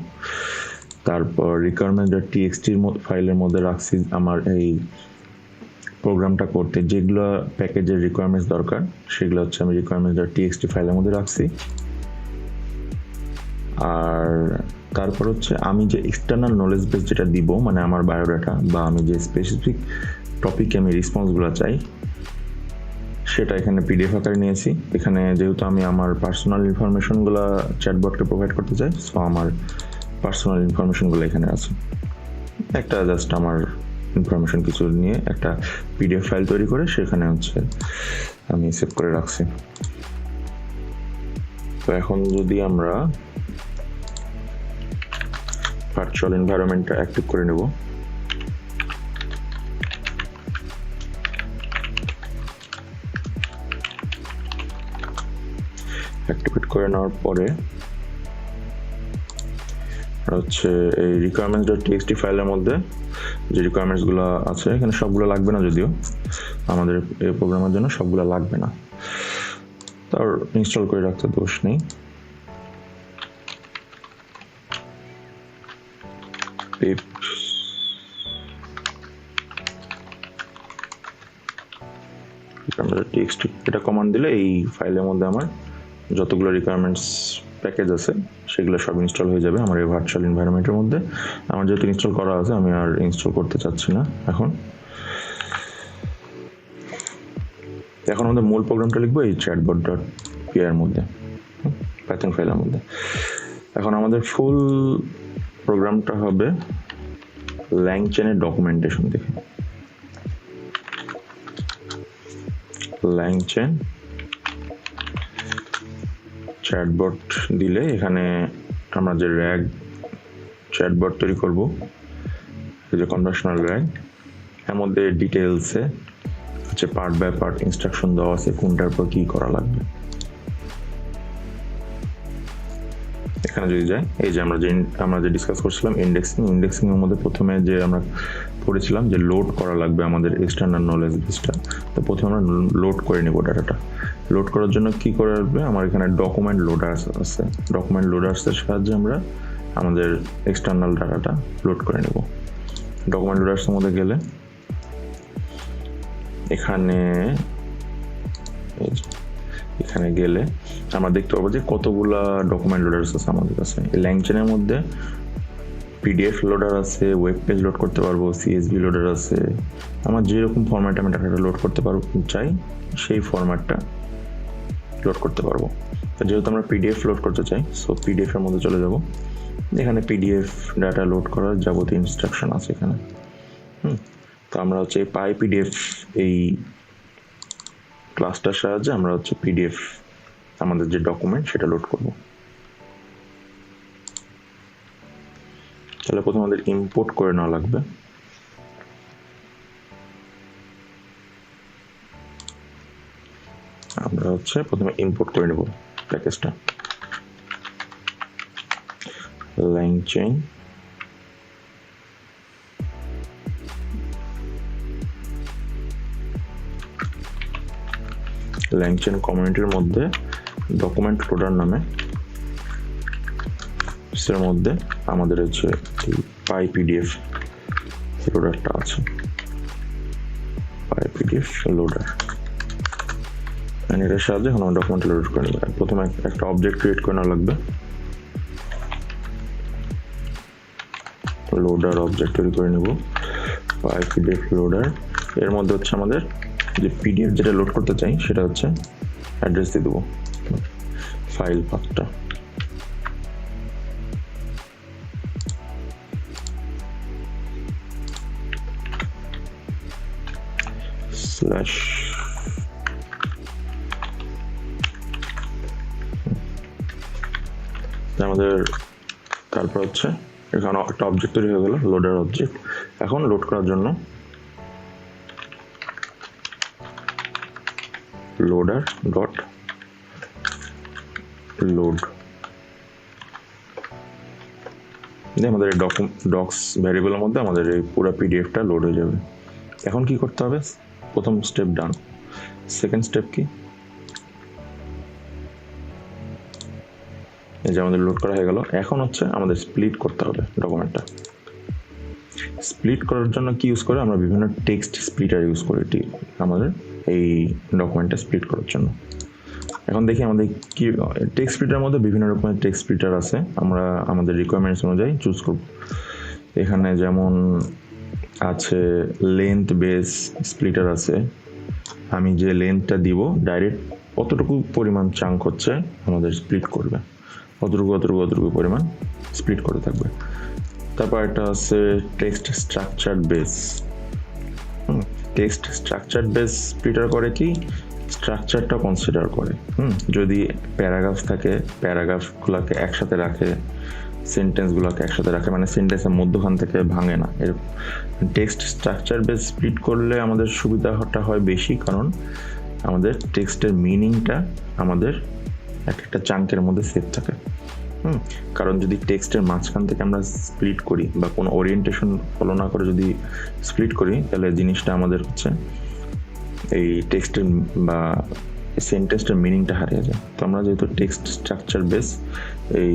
Speaker 1: তারপর requirements.txt ফাইলের মধ্যে রাখছি আমার এই প্রোগ্রামটা করতে যেগুলো প্যাকেজের রিকোয়ারমেন্টস দরকার, সেগুলো হচ্ছে আমি requirements.txt ফাইলের মধ্যে রাখছি। আর তারপর হচ্ছে আমি যে এক্সটার্নাল নলেজ বেস যেটা দিব, মানে আমার বায়োডাটা বা আমি যে স্পেসিফিক টপিকে আমি রেসপন্সগুলো চাই, সেটা এখানে পিডিএফ আকারে নিয়েছি। এখানে যেহেতু আমি আমার পার্সোনাল ইনফরমেশনগুলো চ্যাটবটকে প্রোভাইড করতে চাই, সো আমার পার্সোনাল ইনফরমেশনগুলো এখানে আছে। একটা জাস্ট আমার ইনফরমেশন কিছু নিয়ে একটা পিডিএফ ফাইল তৈরি করে সেখানে হচ্ছে আমি সেভ করে রাখছি। তো এখন যদি আমরা ভার্চুয়াল এনভায়রনমেন্টটা অ্যাক্টিভ করে নেব, করে নেওয়ার পরে হচ্ছে এই requirements.txt ফাইলের মধ্যে যে রিকোয়ারমেন্টসগুলো আছে, এখানে সবগুলো লাগবে না, যদিও আমাদের এই প্রোগ্রামের জন্য সবগুলো লাগবে না, তার ইনস্টল করে রাখতে দোষ নেই। টেক্সট এটা কমান্ড দিলে এই ফাইলের মধ্যে আমার যতগুলো রিকোয়ারমেন্টস প্যাকেজ আছে সেগুলো সব ইনস্টল হয়ে যাবে আমার এই ভার্চুয়াল এনভায়রনমেন্টের মধ্যে। আমার যেহেতু ইনস্টল করা আছে আমি আর ইনস্টল করতে চাচ্ছি না। এখন আমাদের মূল প্রোগ্রামটা লিখবো এই chatbot.py এর মধ্যে, পাইথন ফাইলের মধ্যে। এখন আমাদের ফুল প্রোগ্রামটা হবে LangChain-এর ডকুমেন্টেশন দেখে। LangChain চ্যাটবট দিলে এখানে আমরা যে RAG চ্যাটবট তৈরি করব, এই যে কনভার্সনাল RAG, এর মধ্যে ডিটেলসে হচ্ছে পার্ট বাই পার্ট ইনস্ট্রাকশন দেওয়া আছে কোনটার পর কি করা লাগবে। এখানে যদি যাই, এই যে আমরা যে ডিসকাস করছিলাম ইন্ডেক্সিং এর মধ্যে প্রথমে যে আমরা পড়েছিলাম যে লোড করা লাগবে আমাদের এক্সটার্নাল নলেজ বেসটা। তো প্রথমে আমরা লোড করে নিব ডাটাটা। লোড করার জন্য কি করে আসবে, আমার এখানে ডকুমেন্ট লোডার্স আছে। ডকুমেন্ট লোডার্সের সাহায্যে আমরা আমাদের এক্সটার্নাল ডাটাটা লোড করে নেব। ডকুমেন্ট লোডার্সের মধ্যে গেলে এখানে গেলে আমরা দেখতে পাবো যে কতগুলা ডকুমেন্ট লোডার্স আছে আমাদের কাছে। LangChain-এর মধ্যে PDF লোডার আছে, ওয়েব পেজ লোড করতে পারবো, CSV লোডার আছে। আমার যেরকম ফরম্যাটে আমি ডাটাটা লোড করতে পারবো চাই সেই ফরম্যাটটা লোড করতে পারবো। তো যেহেতু আমরা PDF লোড করতে চাই, সো PDF এর মধ্যে চলে যাব। এখানে PDF ডাটা লোড করার যাবতীয় ইনস্ট্রাকশন আছে এখানে। তো আমরা হচ্ছে PyPDF এই ক্লাসটার সাহায্যে আমরা হচ্ছে PDF আমাদের যে ডকুমেন্ট সেটা লোড করব। তাহলে প্রথমে আমাদের ইম্পোর্ট করে নেওয়া লাগবে। আমরা হচ্ছে প্রথমে ইম্পোর্ট করে নেব প্যাকেজটা LangChain কমিউনিটির মধ্যে ডকুমেন্ট লোডার নামে এর মধ্যে আমাদের হচ্ছে PyPDF লোডারটা আছে। PyPDF লোডার, এটার সাহায্যে এখন আমরা ডকুমেন্ট লোড করে নেব। প্রথমে একটা অবজেক্ট ক্রিয়েট করে নেওয়া লাগবে। লোডার অবজেক্ট তৈরি করে নেব, PyPDF লোডার। এর মধ্যে হচ্ছে আমাদের যে PDF যেটা লোড করতে চাই সেটা হচ্ছে অ্যাড্রেস দিয়ে দেবো, ফাইল পাথটা। স্ল্যাশ আমাদের তারপর হচ্ছে এখানে একটা অবজেক্ট তৈরি হয়ে গেল, লোডার অবজেক্ট। এখন লোড করার জন্য লোডার ডট লোড আমাদের ডক্স ভ্যারিয়েবলের মধ্যে আমাদের এই পুরো পিডিএফটা লোড হয়ে যাবে। এখন কি করতে হবে, প্রথম স্টেপ ডান। সেকেন্ড স্টেপ কি, এই যে আমাদের লোড করা হয়ে গেল। এখন হচ্ছে আমাদের স্প্লিট করতে হবে ডকুমেন্টটা। স্প্লিট করার জন্য কি ইউজ করে, আমরা বিভিন্ন টেক্সট স্প্লিটার ইউজ করি আমাদের এই ডকুমেন্টটা স্প্লিট করার জন্য। এখন দেখি আমাদের কি টেক্সট স্প্লিটারের মধ্যে বিভিন্ন রকমের টেক্সট স্প্লিটার আছে, আমরা আমাদের রিকোয়ারমেন্টস অনুযায়ী চুজ করব। এখানে যেমন আছে লেন্থ বেস স্প্লিটার আছে, আমি যে লেন্থটা দিব ডাইরেক্ট কতটুকু পরিমাণ চাঙ্ক হচ্ছে আমাদের স্প্লিট করবে, অতটুকু পরিমাণ স্প্লিট করে থাকবে। তারপর একটা আছে text structure base. Text structure base splitter করে কি, স্ট্রাকচারটা কনসিডার করে। যদি প্যারাগ্রাফ থাকে প্যারাগ্রাফগুলোকে একসাথে রাখে, সেন্টেন্সগুলোকে একসাথে রাখে, মানে সেন্টেন্সের মধ্যখান থেকে ভাঙে না। এর টেক্সট স্ট্রাকচার বেস স্প্লিট করলে আমাদের সুবিধাটা হয় বেশি, কারণ আমাদের টেক্সটের মিনিংটা আমাদের একটা চাঙ্কের মধ্যে সেভ থাকে। কারণ যদি টেক্সটের মাঝখান থেকে আমরা স্প্লিট করি বা কোনো ওরিয়েন্টেশন ফলো না করে যদি স্প্লিট করি, তাহলে জিনিসটা আমাদের হচ্ছে এই টেক্সটের বা সেন্টেন্সটার মিনিংটা হারিয়ে যায়। তো আমরা যেহেতু টেক্সট স্ট্রাকচার বেস এই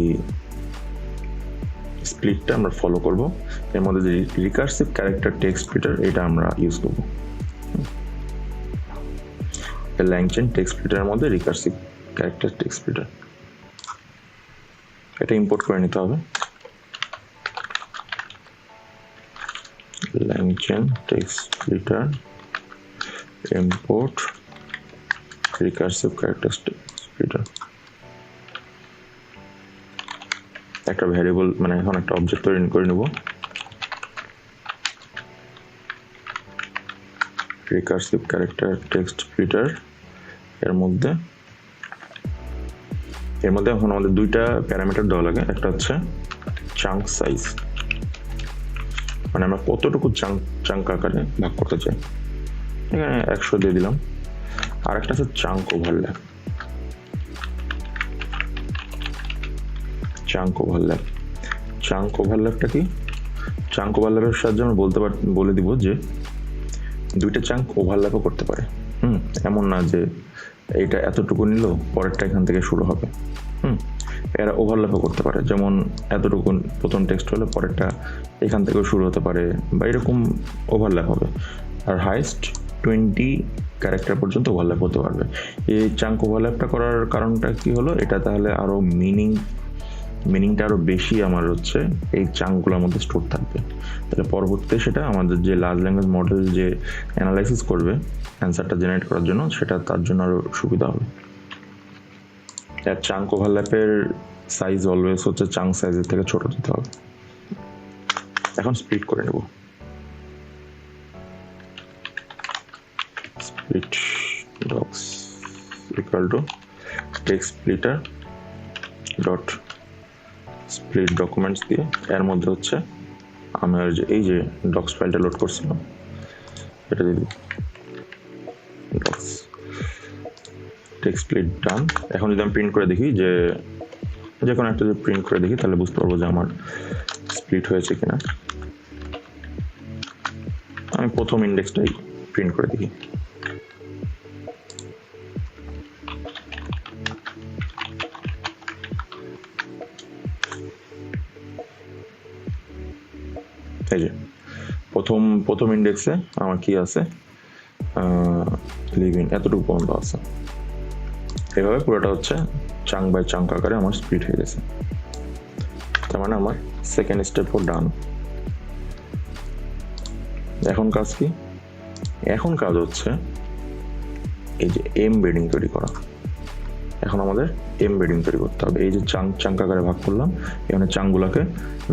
Speaker 1: স্প্লিটটা আমরা ফলো করব, এর মধ্যে যে রিকার্সিভ ক্যারেক্টার টেক্সট স্প্লিটার এটা আমরা ইউজ করব। ল্যাংচেন টেক্সট স্প্লিটারের মধ্যে রিকার্সিভ ক্যারেক্টার টেক্সট স্প্লিটার, এটা ইম্পোর্ট করে নিতে হবে। LangChain text splitter import recursive character text splitter. একটা ভ্যারিয়েবল মানে এখন একটা অবজেক্ট তৈরি করে নেব, রিকার্সিভ ক্যারেক্টার টেক্সট স্প্লিটার। এর মধ্যে এখন আমাদের দুইটা প্যারামিটার দেওয়া লাগে, একটা হচ্ছে চাঙ্ক সাইজ, মানে আমরা কতটুকু চাঙ্ক আকারে ভাগ করতে চাই, এখানে 100 দিয়ে দিলাম। আর একটা আছে চাঙ্ক ওভারল্যাপ। চাঙ্ক ওভারল্যাপটা কি? চাঙ্ক ওভারল্যাপের সাহায্যে আমরা বলে দিব যে দুইটা চাঙ্ক ওভারল্যাপও করতে পারে। এমন না যে এইটা এতটুকু নিল পরেরটা এখান থেকে শুরু হবে। এরা ওভারল্যাপও করতে পারে, যেমন এতটুকু প্রথম টেক্সট হলে পরেরটা এখান থেকেও শুরু হতে পারে বা এরকম ওভারল্যাপ হবে। আর হাইস্ট 20 ক্যারেক্টার পর্যন্ত ওভারল্যাপ হতে পারবে। এই চাঙ্ক ওভারল্যাপটা করার কারণটা কি হলো, এটা তাহলে আরো মিনিংটা আরো বেশি আমার হচ্ছে এই চাঙ্কগুলোর মধ্যে স্টোর থাকবে। তাহলে পরবর্তীতে সেটা আমাদের যে লার্জ ল্যাঙ্গুয়েজ মডেল যে অ্যানালাইসিস করবে অ্যান্সারটা জেনারেট করার জন্য, সেটা তার জন্য আরো সুবিধা হবে। আর চাঙ্ক ওভারল্যাপের সাইজ অলওয়েজ হচ্ছে চাঙ্ক সাইজের থেকে ছোট দিতে হবে। এখন স্প্লিট করে নেব। Split docs equal to text splitter dot split documents দিয়ে এর মধ্যে হচ্ছে আমার যে এই যে ডক্স ফাইলটা লোড করছিলাম এটা দিয়ে দিব। ডক্স টেক্সট স্প্লিট ডান। এখন যদি আমি প্রিন্ট করে দেখি, যে কোনো একটা যদি প্রিন্ট করে দেখি, তাহলে বুঝতে পারবো যে আমার স্প্লিট হয়েছে কিনা। আমি প্রথম ইন্ডেক্সটাই প্রিন্ট করে দেখি। এই যে প্রথম ইন্ডেক্সে আমার কি আছে, লিভ ইন এতটুকু পর্যন্ত আছে। এভাবে পুরোটা হচ্ছে চাঙ্ক বাই চাঙ্ক আকারে আমার স্প্লিট হয়ে গেছে। তার মানে আমার সেকেন্ড স্টেপও ডান। এখন কাজ কি? এখন কাজ হচ্ছে এই যে এমবেডিং তৈরি করা। এখন আমাদের এমবেডিং তৈরি করতে হবে। এই যে চাঙ্ক আকারে ভাগ করলাম, এখানে চাঙ্কগুলোকে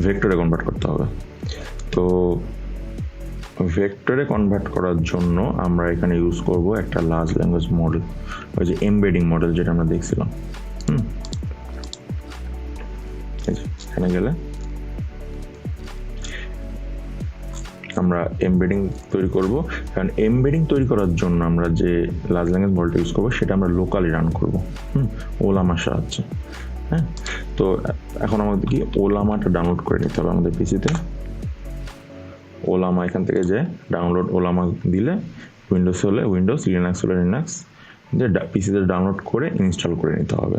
Speaker 1: ভেক্টরে কনভার্ট করতে হবে। তো ভেক্টরে কনভার্ট করার জন্য আমরা এখানে ইউজ করব একটা লার্জ ল্যাঙ্গুয়েজ মডেল, ওই যে এমবেডিং মডেল যেটা আমরা দেখছিলাম। এখানে গেলে আমরা এমবেডিং তৈরি করব। কারণ এমবেডিং তৈরি করার জন্য আমরা যে লার্জ ল্যাঙ্গুয়েজ মডেলটা ইউজ করবো সেটা আমরা লোকালি রান করব ওলামার সাহায্যে। হ্যাঁ, তো এখন আমাদের কি ওলামাটা ডাউনলোড করে নিতে হবে আমাদের পিসিতে। ওলামা এখান থেকে যে ডাউনলোড ওলামা দিলে উইন্ডোজ হলে উইন্ডোজ, লিনাক্স হলে লিনাক্স, যে পিসিতে ডাউনলোড করে ইনস্টল করে নিতে হবে।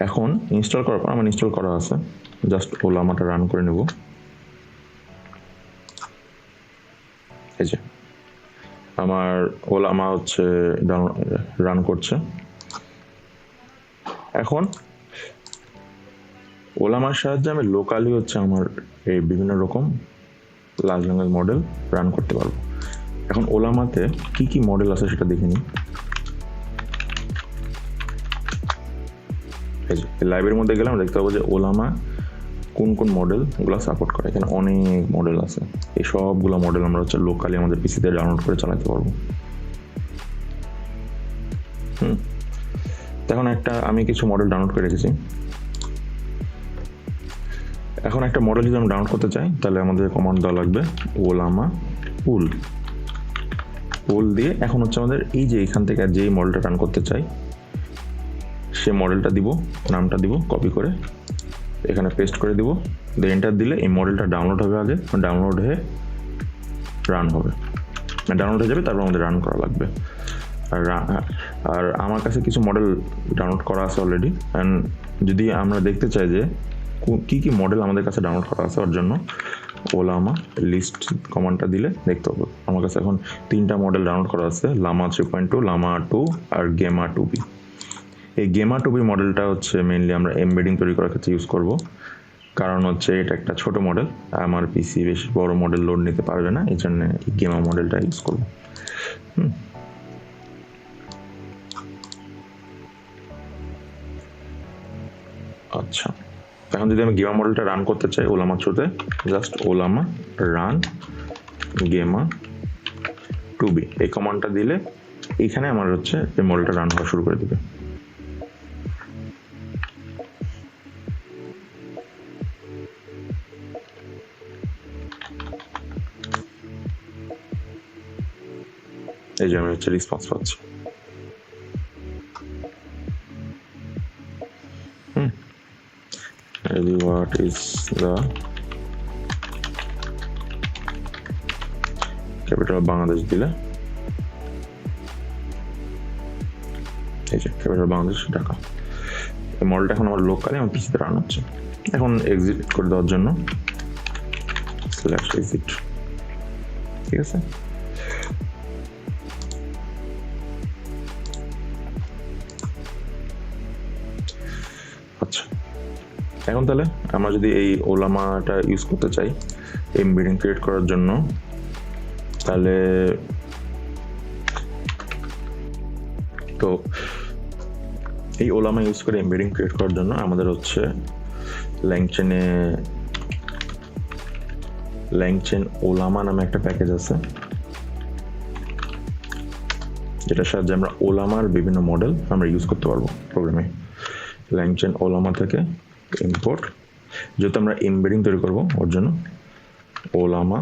Speaker 1: এখন ইনস্টল করার পর আমার ইনস্টল করা আছে, জাস্ট ওলামাটা রান করে নেব। এই যে আমার ওলামা হচ্ছে রান করছে। এখন ওলামার সাহায্যে আমি লোকালি হচ্ছে আমার এই বিভিন্ন রকম লার্জ ল্যাঙ্গুয়েজ মডেল রান করতে পারবো। এখন ওলামাতে কি কি মডেল আছে সেটা দেখে নিই। লাইব্রেরির মধ্যে গেলে আমরা দেখতে পাবো যে ওলামা কোন কোন মডেলগুলো সাপোর্ট করে। এখানে অনেক মডেল আছে। এই সবগুলো মডেল আমরা হচ্ছে লোকালি আমাদের পিসিতে ডাউনলোড করে চালাতে পারবো। এখন আমি কিছু মডেল ডাউনলোড করে রেখেছি। এখন একটা মডেল যদি আমরা ডাউনলোড করতে চাই, তাহলে আমাদের কমান্ড দেওয়া লাগবে ওলামা পুল দিয়ে। এখন হচ্ছে আমাদের এই যে এখান থেকে যেই মডেলটা রান করতে চাই সেই মডেলটা দিব, নামটা দিব, কপি করে এখানে পেস্ট করে দিব, দিয়ে এন্টার দিলে এই মডেলটা ডাউনলোড হবে, আগে ডাউনলোড হয়ে রান হবে, ডাউনলোড হয়ে যাবে, তারপর আমাদের রান করা লাগবে। আর আমার কাছে কিছু মডেল ডাউনলোড করা আছে অলরেডি, অ্যান্ড যদি আমরা দেখতে চাই যে কী কী মডেল আমাদের কাছে ডাউনলোড করা আছে, ওর জন্য ওলামা লিস্ট কমান্ডটা দিলে দেখতে হবে। আমার কাছে এখন 3টা মডেল ডাউনলোড করা আছে, লামা 3.2, লামা 2 আর গেমা 2B। এই গেমা 2B মডেলটা হচ্ছে মেইনলি আমরা এমবেডিং তৈরি করার ক্ষেত্রে ইউজ করব, কারণ হচ্ছে এটা একটা ছোট মডেল, আমার পিসি বেশি বড় মডেল লোড নিতে পারবে না, এই জন্য গেমা মডেলটা ইউজ করব। আচ্ছা, এখন যদি আমি গেমা মডেলটা রান করতে চাই ওলামা থ্রুতে, জাস্ট ওলামা রান গেমা 2B এই কমান্ডটা দিলে এইখানে আমার হচ্ছে এই মডেলটা রান হওয়া শুরু করে দেবে। এই যে আমি হচ্ছে রেসপন্স পাচ্ছি। What is the capital of Bangladesh দিলে এই যে ক্যাপিটাল বাংলাদেশ ঢাকা। এই মডেলটা এখন আমার লোকালে আমার পিসিতে রান হচ্ছে। এখন এক্সিট করে দেওয়ার জন্য /exit, ঠিক আছে। আচ্ছা, এখন তাহলে আমরা যদি এই ওলামাটা ইউজ করতে চাই এমবেডিং ক্রিয়েট করার জন্য, তাহলে তো এই ওলামা ইউজ করে এমবেডিং ক্রিয়েট করার জন্য আমাদের হচ্ছে ল্যাংচেন ওলামা নামে একটা প্যাকেজ আছে, যেটার সাহায্যে আমরা ওলামার বিভিন্ন মডেল আমরা ইউজ করতে পারবো প্রোগ্রামে। ল্যাংচেন ওলামা থেকে ইম্পোর্ট, যেহেতু আমরা এমবেডিং তৈরি করবো ওর জন্য ওলামা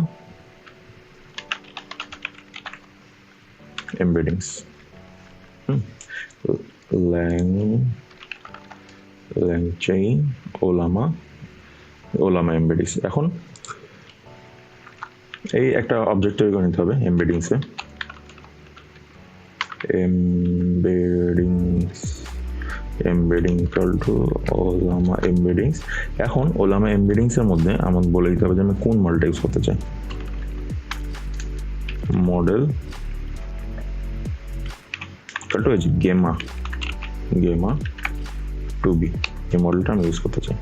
Speaker 1: এমবেডিংস, ল্যাংচেন ওলামা এমবেডিংস। এখন এই একটা অবজেক্ট তৈরি করে নিতে হবে এমবেডিংসে, এমবেডিং ইকুয়াল টু ওলামা এমবেডিংস। এখন ওলামা এমবেডিংস এর মধ্যে আমাকে বলে দিতে হবে যে আমি কোন মডেলটা ইউজ করতে চাই। Model equal to Gemma 2B, এই মডেলটা আমি ইউজ করতে চাই।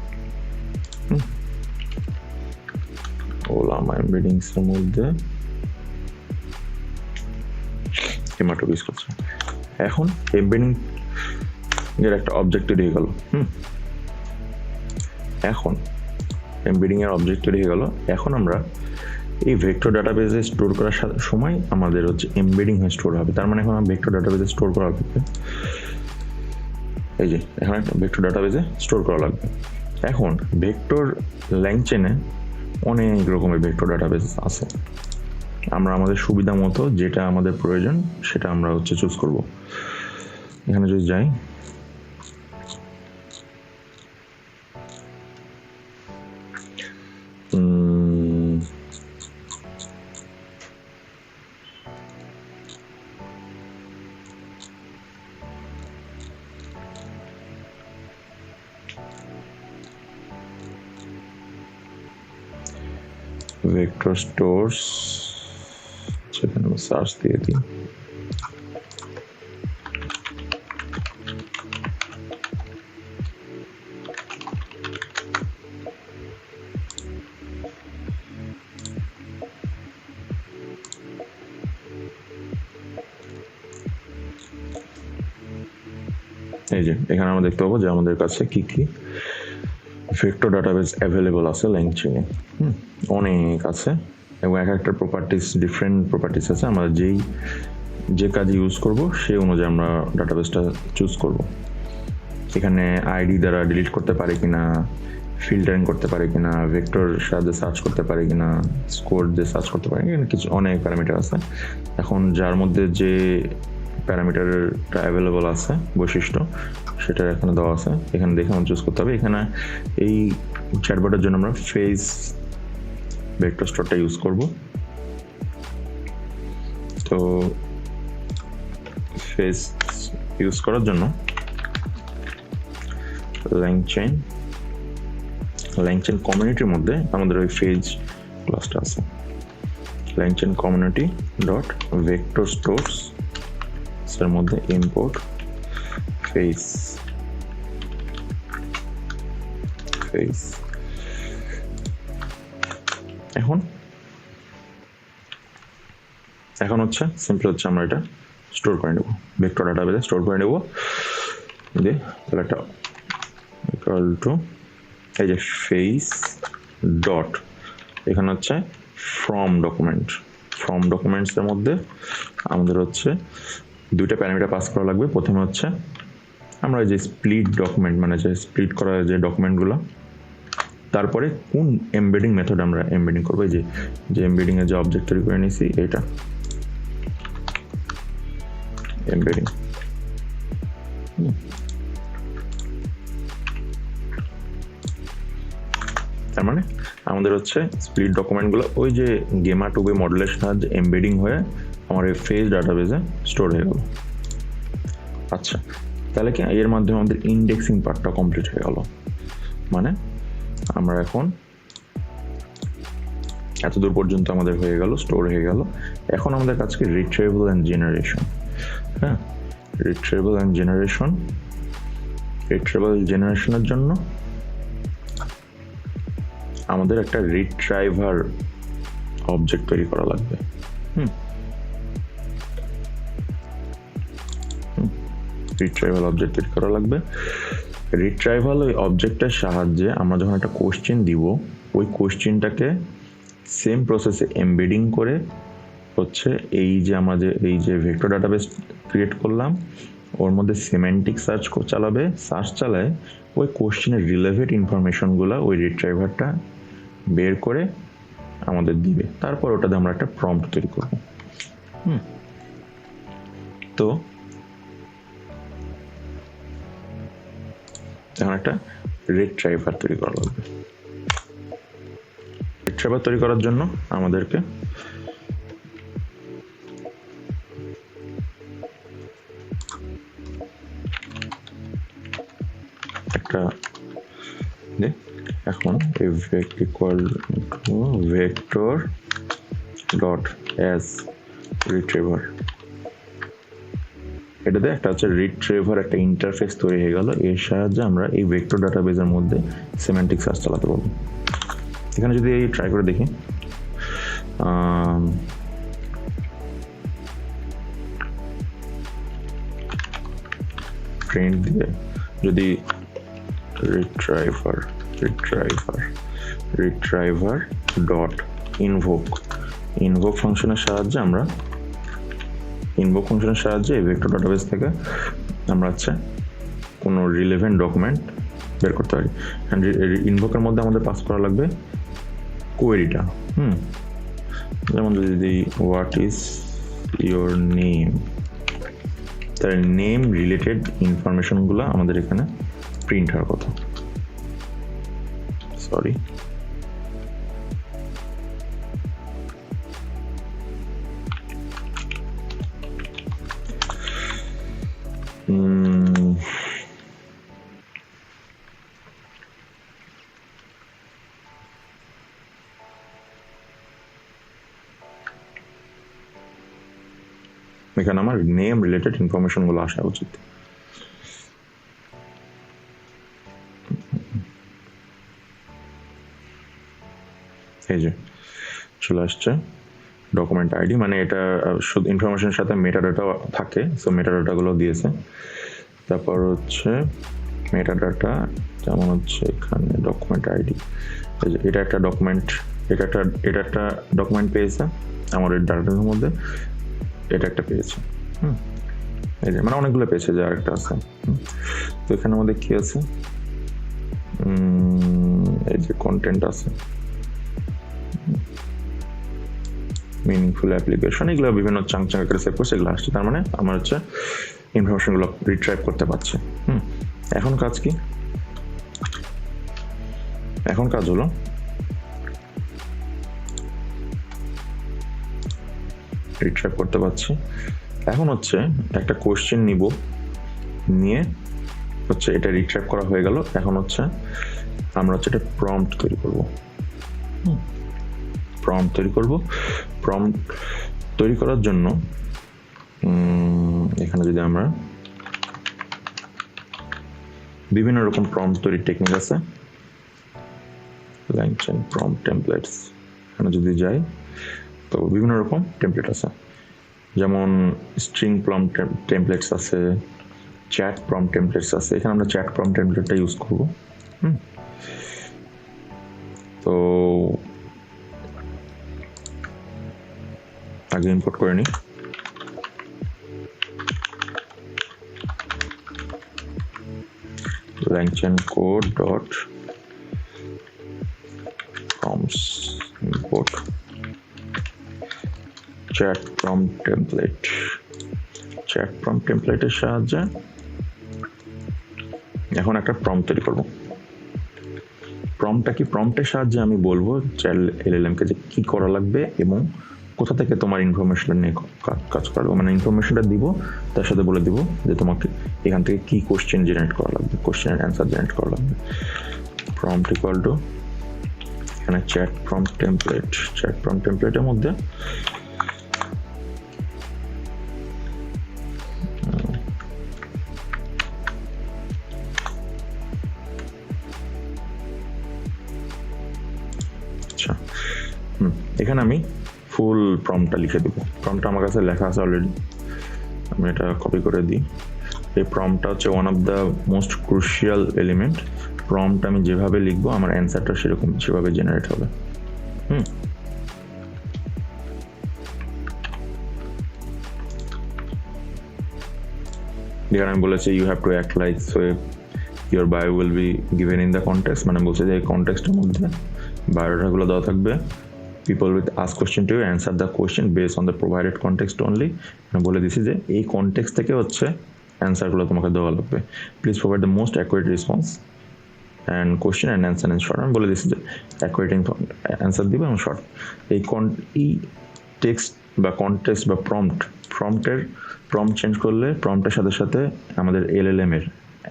Speaker 1: ওলামা এমবেডিংস এর মধ্যে গেমা 2B ইউজ করছি। এখন এমবেডিং এর একটা অবজেক্ট তৈরি হয়ে গেল। এখন এমবেডিং এর অবজেক্ট তৈরি হয়ে গেল। এখন আমরা এই ভেক্টর ডাটাবেজে স্টোর করার সময় আমাদের হচ্ছে এমবেডিং হয়ে স্টোর হবে। তার মানে এখন আমরা ভেক্টর ডাটাবেজে স্টোর করা লাগবে, এই যে এখন একটা ভেক্টর ডাটাবেজে স্টোর করা লাগবে। এখন ভেক্টর ল্যাংচেনে অনেক রকমের ভেক্টর ডাটাবেজ আছে, আমরা আমাদের সুবিধা মতো যেটা আমাদের প্রয়োজন সেটা আমরা হচ্ছে চুজ করব। এখানে যদি যাই, ভেক্টর স্টোরস, সেখানে সার্চ দিয়ে দিই। এই যে এখানে আমরা দেখতে পাবো যে আমাদের কাছে কি কি ভেক্টর ডাটাবেস অ্যাভেলেবল আছে ল্যাংচেনে। অনেক আছে এবং এক একটা ডিফারেন্ট প্রপার্টিস আছে। আমরা যে কাজ ইউজ করব সেই অনুযায়ী আমরা ডাটাবেসটা চুজ করব। এখানে আইডি দ্বারা ডিলিট করতে পারে কিনা, ফিল্টারিং করতে পারে কিনা, ভেক্টর সাহায্যে সার্চ করতে পারে কিনা, স্কোর দিয়ে সার্চ করতে পারে কিনা, কিছু অনেক প্যারামিটার আছে। এখন যার মধ্যে যে প্যারামিটারটা অ্যাভেলেবল আছে, বৈশিষ্ট্য সেটা এখানে দেওয়া আছে, এখানে দেখে আমরা চুজ করতে হবে। এখানে এই চ্যাটবটের জন্য আমরা ফেস ভেক্টর স্টোরটা ইউজ করব। তো ফেস ইউজ করার জন্য ল্যাংচেন কমিউনিটির মধ্যে আমাদের ওই ফেজ ক্লাসটা আছে, ল্যাংচেন কমিউনিটি ডট ভেক্টর স্টোরস এর মধ্যে ইম্পোর্ট ফেস এখন হচ্ছে সিম্পল হচ্ছে আমরা এটা স্টোর করে নেব, ভেক্টর ডাটাবেসে স্টোর করে নেব। তাহলে একটা ইকুয়াল টু এই যে ফেস ডট, এখানে হচ্ছে ফ্রম ডকুমেন্টসের মধ্যে আমাদের হচ্ছে দুইটা প্যারামিটার পাস করা লাগবে। প্রথমে হচ্ছে আমরা যে স্প্লিট ডকুমেন্ট, মানে যে স্প্লিট করা যে ডকুমেন্টগুলো, তারপরে কোন এমবেডিং মেথড আমরা এমবেডিং করবো, যে এমবেডিং এর যে অবজেক্ট তৈরি করে নিয়েছি এটা এমবেডিং। তার মানে আমাদের হচ্ছে স্প্লিট ডকুমেন্টগুলো ওই যে গেমা টুবে মডেলের সাহায্যে এমবেডিং হয়ে আমার এই ফেজ ডাটাবেসে স্টোর হয়ে গেল। আচ্ছা, তাহলে কি এর মাধ্যমে আমাদের ইন্ডেক্সিং পার্টটা কমপ্লিট হয়ে গেল। মানে আমরা এখন এতদূর পর্যন্ত আমাদের হয়ে গেল, স্টোর হয়ে গেল। এখন আমাদের কাছে রিট্রিভাল অ্যান্ড জেনারেশন। হ্যাঁ, রিট্রিভাল জেনারেশনের জন্য আমাদের একটা রিট্রাইভার অবজেক্ট তৈরি করা লাগবে। রিট্রাইভাল ওই অবজেক্টের সাহায্যে আমরা যখন একটা কোশ্চেন দিব, ওই কোশ্চেনটাকে সেম প্রসেসে এমবেডিং করে হচ্ছে এই যে আমাদের এই যে ভেক্টর ডাটাবেস ক্রিয়েট করলাম, ওর মধ্যে সিমেন্টিক সার্চ চালায় ওই কোশ্চেনের রিলেভেন্ট ইনফরমেশনগুলো ওই রিট্রাইভারটা বের করে আমাদের দিবে। তারপর ওটাতে আমরা একটা প্রম্পট তৈরি করব। তো এখন একটা রিট্রাইভার তৈরি করা লাগবে। রিট্রাইভার তৈরি করার জন্য আমাদেরকে একটা এখন equal to vector dot as retriever, এটাতে একটা হচ্ছে রিট্রিভার একটা ইন্টারফেস তৈরি হয়ে গেল। এর সাহায্যে আমরা এই ভেক্টর ডাটাবেসের মধ্যে সিমেন্টিক সার্চ চালাতে পারবো। এখানে যদি এই ট্রাই করে দেখি, প্রিন্ট দিয়ে যদি রিট্রাইভার ডট ইনভোক ফাংশনের সাহায্যে এই ভেক্টর ডাটাবেস থেকে আমরা হচ্ছে কোনো রিলেভেন্ট ডকুমেন্ট বের করতে পারি। ইনভোকের মধ্যে আমাদের পাস করা লাগবে কোয়েরিটা। যেমন যদি হোয়াট ইজ ইয়োর নেম, তার নেম রিলেটেড ইনফরমেশনগুলো আমাদের এখানে প্রিন্ট হওয়ার কথা। সরি, এখানে আমার নেম রিলেটেড ইনফরমেশনগুলো আসা উচিত। এই যে চলে আসছে ডকুমেন্ট আইডি, মানে এটা শুধু ইনফরমেশনের সাথে মেটাডাটা থাকে, সো মেটাডাটাগুলো দিয়েছে। তারপর হচ্ছে মেটাডাটা যেমন হচ্ছে এখানে ডকুমেন্ট আইডি, এটা একটা ডকুমেন্ট পেয়েছে আমার এই ডাটাটার মধ্যে, এটা একটা পেয়েছে। এই যে মানে অনেকগুলো পেয়েছে, যে আরেকটা আছে। তো এখানে আমাদের কি আছে, এই যে কন্টেন্ট আছে, মিনিংফুল অ্যাপ্লিকেশন, এগুলো বিভিন্ন চাঙ্ক আকারে সেভ করছে, এগুলো আসছে। তার মানে আমার হচ্ছে ইনফরমেশনগুলো রিট্রাইভ করতে পারছে। এখন কাজ কি? এখন কাজ হলো রিট্রাইভ করতে পারছি। এখন হচ্ছে একটা কোশ্চেন নিব, নিয়ে হচ্ছে এটা রিট্রাইভ করা হয়ে গেল। এখন হচ্ছে আমরা হচ্ছে এটা প্রম্পট তৈরি করব। প্রম্পট তৈরি করার জন্য এখানে যদি আমরা বিভিন্ন রকম প্রম্পট তৈরির টেকনিক আছে, LangChain প্রম্পট টেমপ্লেটস, এখানে যদি যাই তো বিভিন্ন রকম টেমপ্লেট আছে, যেমন স্ট্রিং প্রম্পট টেমপ্লেটস আছে, চ্যাট প্রম্পট টেমপ্লেটস আছে। এখানে আমরা চ্যাট প্রম্পট টেমপ্লেটটা ইউজ করব। তো আগে ইম্পোর্ট করে নিই। LangChain code dot prompts import chat prompt template। chat prompt template এর সাহায্যে এখন একটা প্রম্পট তৈরি করব। প্রম্পটটা কি? প্রম্পটের সাহায্যে আমি বলবো LLM কে যে কি করা লাগবে এবং কোথা থেকে তোমার ইনফরমেশনটা নিয়ে কাজ করবো, মানে ইনফরমেশনটা দিব, তার সাথে বলে দিব যে তোমাকে এখান থেকে কি কোশ্চেন জেনারেট করা লাগবে, কোশ্চেনের অ্যান্সার জেনারেট করা লাগবে। প্রম্পট ইকুয়াল টু এখানে chat prompt template. Chat prompt টেমপ্লেটের মধ্যে এখানে আমি ফুল প্রম্পটটা লিখে দেবো। প্রম্পটটা আমার কাছে লেখা আছে অলরেডি, আমি এটা কপি করে দিই। এই প্রম্পটটা হচ্ছে one of the most crucial element. Prompt আমি যেভাবে লিখবো আমার অ্যান্সারটা সেভাবে জেনারেট হবে। এখানে আমি বলেছি you have to act like so your bio will be given in the context, মানে বলছে যে এই কনটেক্সটের মধ্যে বায়োডাটাগুলো দেওয়া থাকবে। People will ask question to you, answer the question based on the provided context only। আমি বলে দিছি যে এই কনটেক্সট থেকে হচ্ছে অ্যান্সারগুলো তোমাকে দেওয়া লাগবে। Please provide the most accurate response and question and answer in short. আমি বলে দিছি যে অ্যাকুরেট অ্যান্সার দিবে এবং শর্ট। এই টেক্সট বা কনটেক্সট বা প্রম্পট চেঞ্জ করলে প্রম্পটের সাথে সাথে আমাদের LLM এর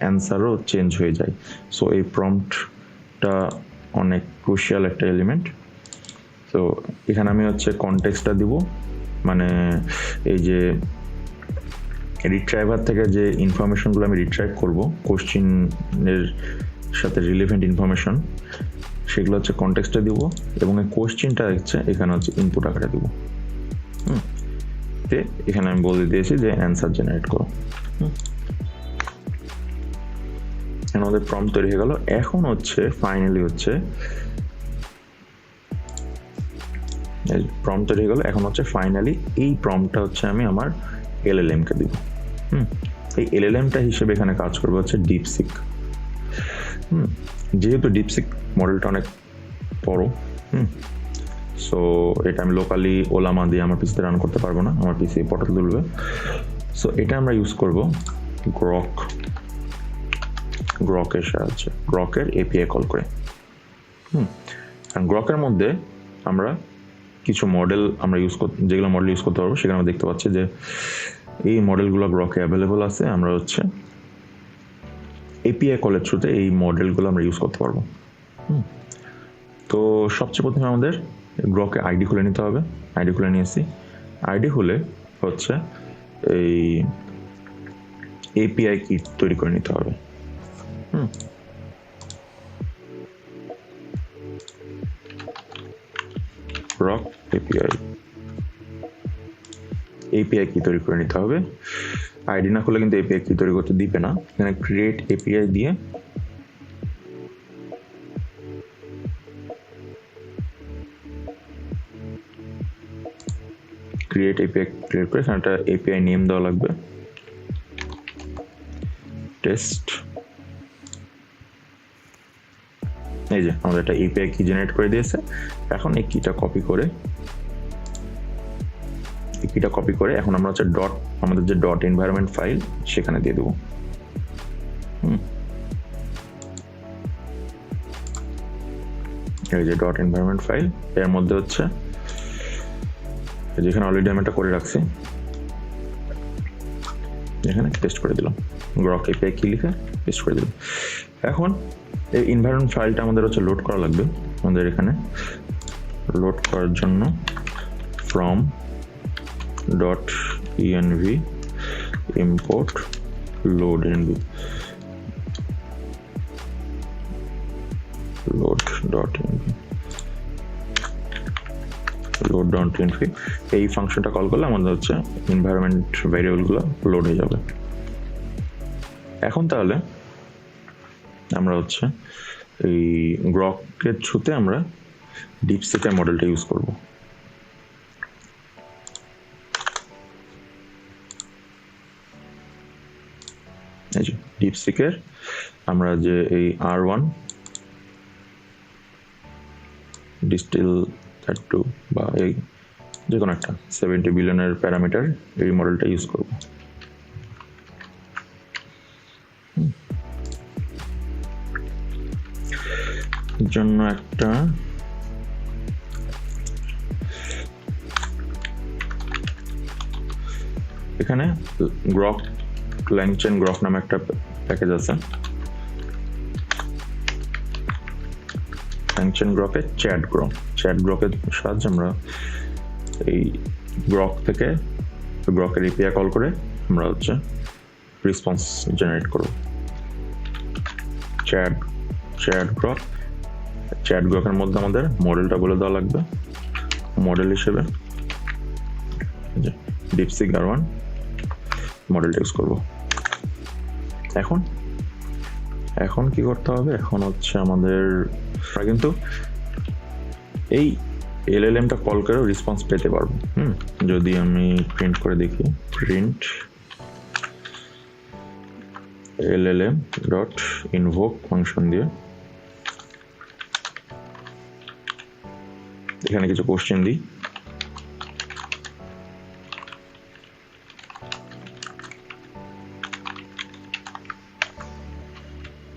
Speaker 1: অ্যান্সারও চেঞ্জ হয়ে যায়। সো এই প্রম্পটটা অনেক ক্রুশিয়াল একটা এলিমেন্ট। তো এখানে আমি হচ্ছে কনটেক্সটটা দিব, মানে এই যে রিট্রাইভার থেকে যে ইনফরমেশনগুলো আমি রিট্রাইভ করব কোশ্চেনের সাথে রিলেভেন্ট ইনফরমেশন, সেগুলো হচ্ছে কনটেক্সটে দিব এবং এই কোশ্চেনটা হচ্ছে এখানে হচ্ছে ইনপুট আকারে দিব। এখানে আমি বলে দিয়েছি যে অ্যান্সার জেনারেট করো। আমাদের প্রম্পট তৈরি হয়ে গেল। এখন হচ্ছে ফাইনালি হচ্ছে প্রম্পট তৈরি হয়ে গেল। এখন হচ্ছে ফাইনালি এই প্রম্পটটা হচ্ছে আমি আমার LLM কে দিব। এই LLMটা হিসেবে এখানে কাজ করবে হচ্ছে ডিপসিক। যেহেতু ডিপসিক মডেলটা অনেক বড়, সো এটা আমি লোকালি ওলামা দিয়ে আমার পিসিতে রান করতে পারবো না, আমার পিসি পটল তুলবে। সো এটা আমরা ইউজ করব গ্রকের সাহায্যে, গ্রকের API কল করে। গ্রকের মধ্যে আমরা কিছু মডেল আমরা যেগুলো মডেল ইউজ করতে পারবো, সেখানে আমরা দেখতে পাচ্ছি যে এই মডেলগুলো গ্রকে অ্যাভেলেবল আছে। আমরা হচ্ছে API কলের থ্রুতে এই মডেলগুলো আমরা ইউজ করতে পারবো। তো সবচেয়ে প্রথমে আমাদের গ্রকে আইডি খুলে নিতে হবে। আইডি খুলে নিয়েছি। আইডি খুলে হচ্ছে এই API কি তৈরি করে নিতে হবে। গ্রক API কি তৈরি করে নিতে হবে। আইডি না খুলে কিন্তু API কি তৈরি করতে দিবে না। এখানে ক্রিয়েট API দিয়ে ক্রিয়েট API ক্রিয়েট করে এখানে একটা API নেম দেওয়া লাগবে, টেস্ট। এই যে আমাদের একটা API কি জেনারেট করে দিয়েছে। এখন এই কিটা কপি করে এটা কপি করে এখন আমরা হচ্ছে ডট, আমাদের যে ডট এনভায়রনমেন্ট ফাইল সেখানে দিয়ে দেবো। এই যে ডট এনভায়রনমেন্ট ফাইল, এর মধ্যে হচ্ছে যেখানে অলরেডি আমি এটা করে রাখছি, এখানে পেস্ট করে দিলাম, গ্রক এপিআই কি লিখে পেস্ট করে দিলাম। এখন এই এনভায়রনমেন্ট ফাইলটা আমাদের হচ্ছে লোড করা লাগবে। আমাদের এখানে লোড করার জন্য from dot env import load env load.env এই ফাংশনটা কল করলে আমাদের হচ্ছে এনভায়রনমেন্ট ভেরিয়েবলগুলো লোড হয়ে যাবে। এখন তাহলে আমরা হচ্ছে এই গ্রকের থ্রুতে আমরা ডিপসিকের মডেলটা ইউজ করব। এই যে ডিপসিকের আমরা যে এই R1 ডিস্টিল টু বা এই যে কোনো একটা 70 বিলিয়নের প্যারামিটার এই মডেলটা ইউজ করব। জন্য একটা এখানে গ্রক ল্যাংচেন গ্রক নামে একটা প্যাকেজ আছে। ল্যাংচেন গ্রকের চ্যাট গ্রকের সাহায্যে আমরা এই গ্রক থেকে গ্রকের এপিআই কল করে আমরা হচ্ছে রেসপন্স জেনারেট করব। চ্যাট গ্রকের মধ্যে আমাদের মডেলটা বলে দেওয়া লাগবে। মডেল হিসেবে ডিপসিক R1 মডেলটা ইউজ করব। এখন কি করতে হবে, এখন হচ্ছে আমাদের কিন্তু এই এলএলএমটা কল করে রেসপন্স পেতে পারবো। যদি আমি প্রিন্ট করে দেখি, print LLM dot invoke function দিয়ে এখানে কিছু কোশ্চেন দিই,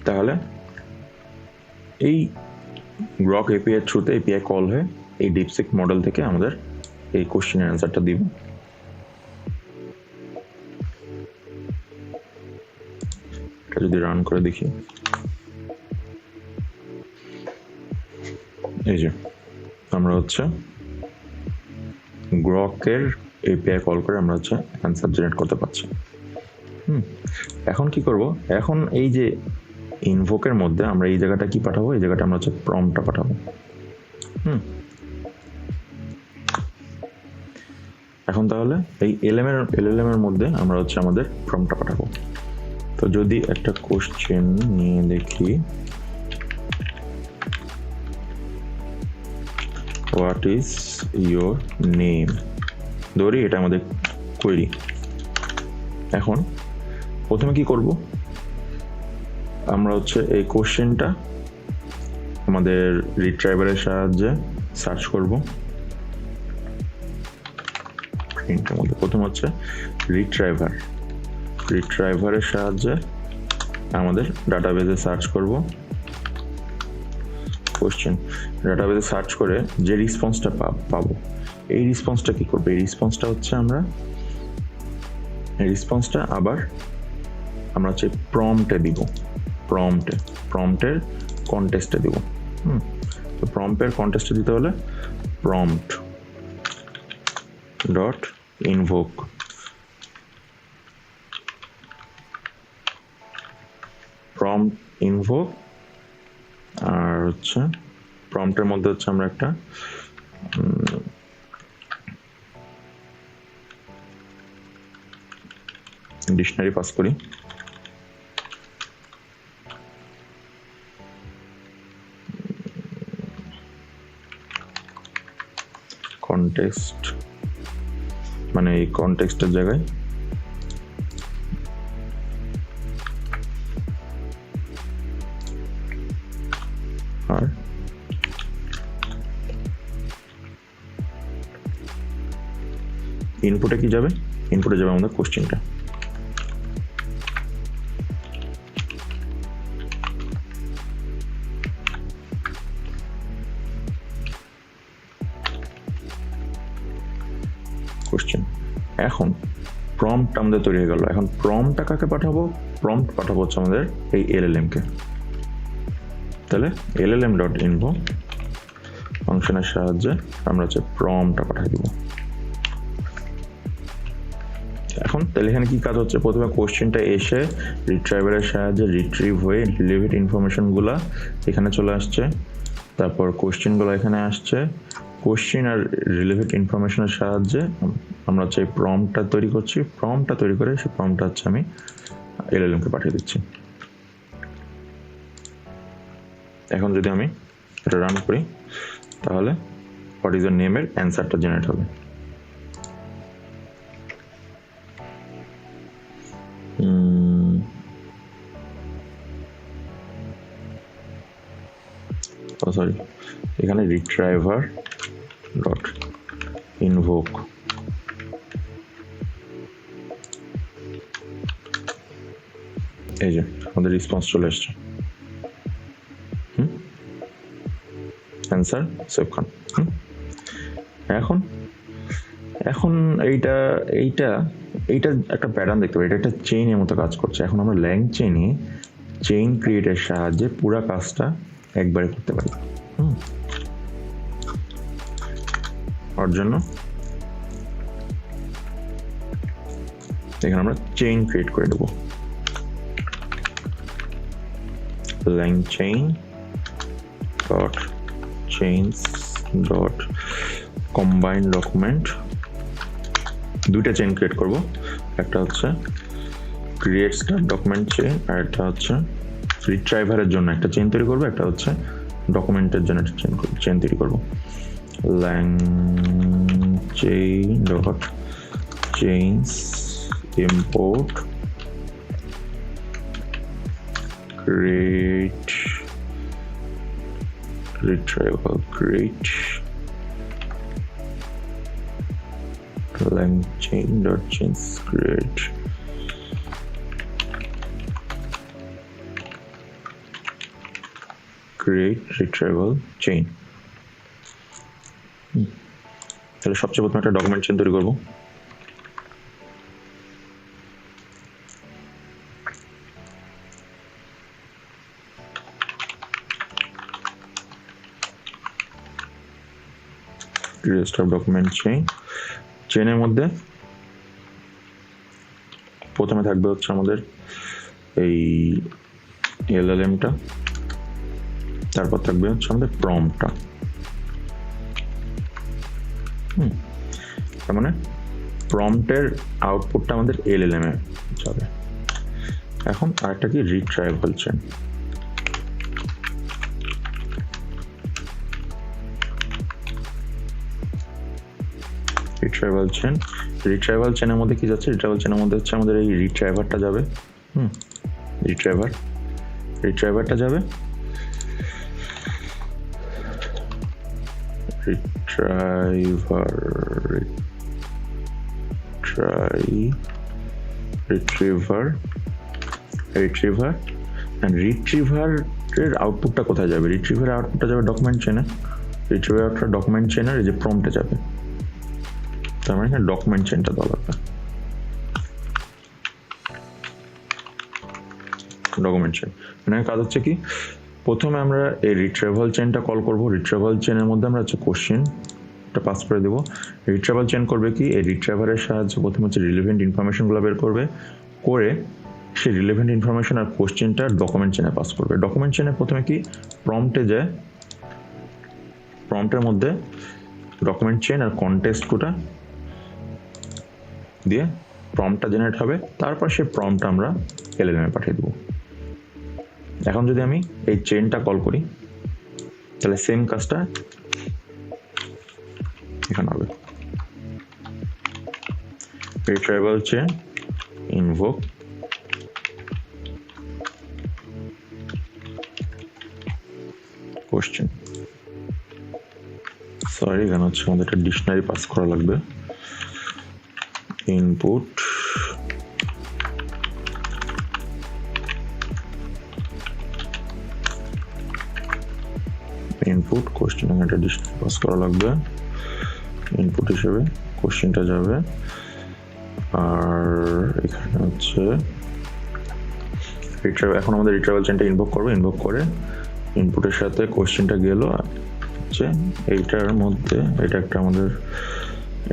Speaker 1: তাহলে এই গ্রক এপিআই থ্রুতে এপিআই কল হয়ে এই ডিপসিক মডেল থেকে আমাদের এই কোশ্চেনের অ্যান্সারটা দিব। এটা যদি রান করে দেখি, এই যে আমরা হচ্ছে গ্রকের এপিআই কল করে আমরা হচ্ছে অ্যান্সার জেনারেট করতে পারছি। এখন কি করব, এখন এই যে ইনভোকের মধ্যে আমরা এই জায়গাটা কি পাঠাবো, এই জায়গাটা আমরা হচ্ছে প্রম্পটটা পাঠাবো। এখন তাহলে এই এলএলএম এর মধ্যে আমরা হচ্ছে আমাদের প্রম্পটটা পাঠাবো। তো যদি একটা কোশ্চেন নিয়ে দেখি, হোয়াট ইজ ইয়োর নেম, ধরি এটা আমাদের কোয়েরি। এখন প্রথমে কি করব, আমরা হচ্ছে এই কোশ্চেনটা আমাদের রিট্রাইভারের সাহায্যে সার্চ করব। প্রিন্টের মধ্যে প্রথম হচ্ছে রিট্রাইভারের সাহায্যে আমাদের ডাটাবেজে সার্চ করব কোশ্চেন। ডাটাবেজে সার্চ করে যে রেসপন্সটা পাবো, এই রেসপন্সটা কি করবে, এই রেসপন্সটা হচ্ছে আবার আমরা হচ্ছে প্রম্পটে দিব, প্রম্পটের কন্টেস্টে দিব। তো প্রম্পটের কন্টেস্টে দিতে হলে প্রম্পট ডট ইনভোক আর হচ্ছে প্রম্পটের মধ্যে হচ্ছে আমরা একটা ডিকশনারি পাস করি। কনটেক্সট মানে এই কনটেক্সটের জায়গায় আর ইনপুটে কি যাবে? ইনপুটে যাবে আমাদের কোশ্চেনটা। কোশ্চেন। এখন প্রম্পট আমাদের তৈরি হয়ে গেল। এখন প্রম্পটটা কাকে পাঠাবো? প্রম্পট পাঠাবো হচ্ছে আমাদের এই এলএলএম কে। তাহলে এলএলএম ডট ইনভো ফাংশনের সাহায্যে আমরা হচ্ছে প্রম্পটটা পাঠিয়ে দিব। এখন তাহলে এখানে কি কাজ হচ্ছে? প্রথমে কোশ্চেনটা এসে রিট্রাইভারের সাহায্যে রিট্রিভ হয়ে রিলেভেন্ট ইনফরমেশনগুলো এখানে চলে আসছে, তারপর কোশ্চেনগুলো এখানে আসছে। কোশ্চেন আর রিলেভেন্ট ইনফরমেশনের সাহায্যে আমরা হচ্ছে এই প্রম্পটটা তৈরি করছি। প্রম্পটটা তৈরি করে সেই প্রম্পটটা হচ্ছে আমি এলএলএম কে পাঠিয়ে দিচ্ছি। এখন যদি আমি এটা রান করি তাহলে হোয়াট ইজ ইউর নেমের অ্যান্সারটা জেনারেট হবে। সরি, এখানে রিট্রাইভার ডট ইনভোক এই যে আমাদের রেসপন্স চলে আসছে। অ্যান্সার সেভ খান। এখন এখন এইটা এইটা এইটা একটা প্যাটার্ন দেখতে পাই, এটা একটা চেইনের মতো কাজ করছে। এখন আমরা ল্যাং চেইনে চেইন ক্রিয়েটের সাহায্যে পুরো কাজটা একবারে করতে পারি। ওর জন্য এখানে আমরা চেইন ক্রিয়েট করে দেবো। LangChain dot chains dot combined document, দুইটা চেইন ক্রিয়েট করব। একটা হচ্ছে ক্রিয়েট স্টার ডকুমেন্ট চেইন, আর একটা হচ্ছে রিট্রাইভারের জন্য একটা চেইন তৈরি করবো, একটা হচ্ছে ডকুমেন্টের জন্য একটা চেইন তৈরি করবো। LangChain dot chains import create retrieval create lang chain dot chains create retrieval chain। তাহলে সবচেয়ে প্রথমে একটা ডকুমেন্ট চেইন তৈরি করবো। ডকুমেন্ট চেইন, চেইনের মধ্যে প্রথমে থাকবে হচ্ছে আমাদের এই এলএলএমটা, তারপর থাকবে হচ্ছে আমাদের প্রম্পটটা। তার মানে প্রম্পটের আউটপুটটা আমাদের এলএলএম এ যাবে। এখন আরেকটা কি রিট্রাইভাল চেইন। রিট্রাইভাল চেনের মধ্যে কি যাচ্ছে? রিট্রাইভাল চেনের মধ্যে হচ্ছে আমাদের এই রিট্রাইভারটা যাবে। রিট্রাইভারটা যাবে। রিট্রিভারের আউটপুটটা কোথায় যাবে? রিট্রিভারের আউটপুটটা যাবে ডকুমেন্ট চেনে। রিট্রিভারটা ডকুমেন্ট চেনের এই যে প্রম্পটে যাবে। তার মানে এখানে ডকুমেন্ট চেনটা দেওয়া লাগবে। ডকুমেন্ট চেন মানে কাজ হচ্ছে কি, প্রথমে আমরা এই রিট্রাইভাল চেনটা কল করব। রিট্রাইভাল চেনের মধ্যে আমরা হচ্ছে কোশ্চেনটা পাস করে দেবো। রিট্রাইভাল চেন করবে কি, এই রিট্রাইভারের সাহায্যে প্রথমে হচ্ছে রিলেভেন্ট ইনফরমেশনগুলো বের করবে, করে সেই রিলেভেন্ট ইনফরমেশন আর কোশ্চেনটা ডকুমেন্ট চেনে পাস করবে। ডকুমেন্ট চেনে প্রথমে কি প্রম্পটে যায়, প্রম্পটের মধ্যে ডকুমেন্ট চেন আর কনটেক্সট কোটা দিয়ে প্রম্পটটা জেনারেট হবে। তারপর সেই প্রম্পটটা আমরা এলএলএম এ পাঠিয়ে দেবো। এখন যদি আমি এই চেনটা কল করি তাহলে সেম কাজটা এখানে হবে। Retrieval chain invoke question. Sorry, এখানে হচ্ছে আমাদের একটা ডিকশনারি পাস করা লাগবে। ইনপুট কোশ্চেন একটা ডিসপ্লে পাস করা লাগবে ইনপুট হিসেবে কোশ্চেনটা যাবে আর এখানে হচ্ছে এখন আমাদের রিট্রাইভাল চেইনটা ইনভোক করবো ইনভোক করে ইনপুটের সাথে কোশ্চেনটা গেল হচ্ছে এইটার মধ্যে এটা একটা আমাদের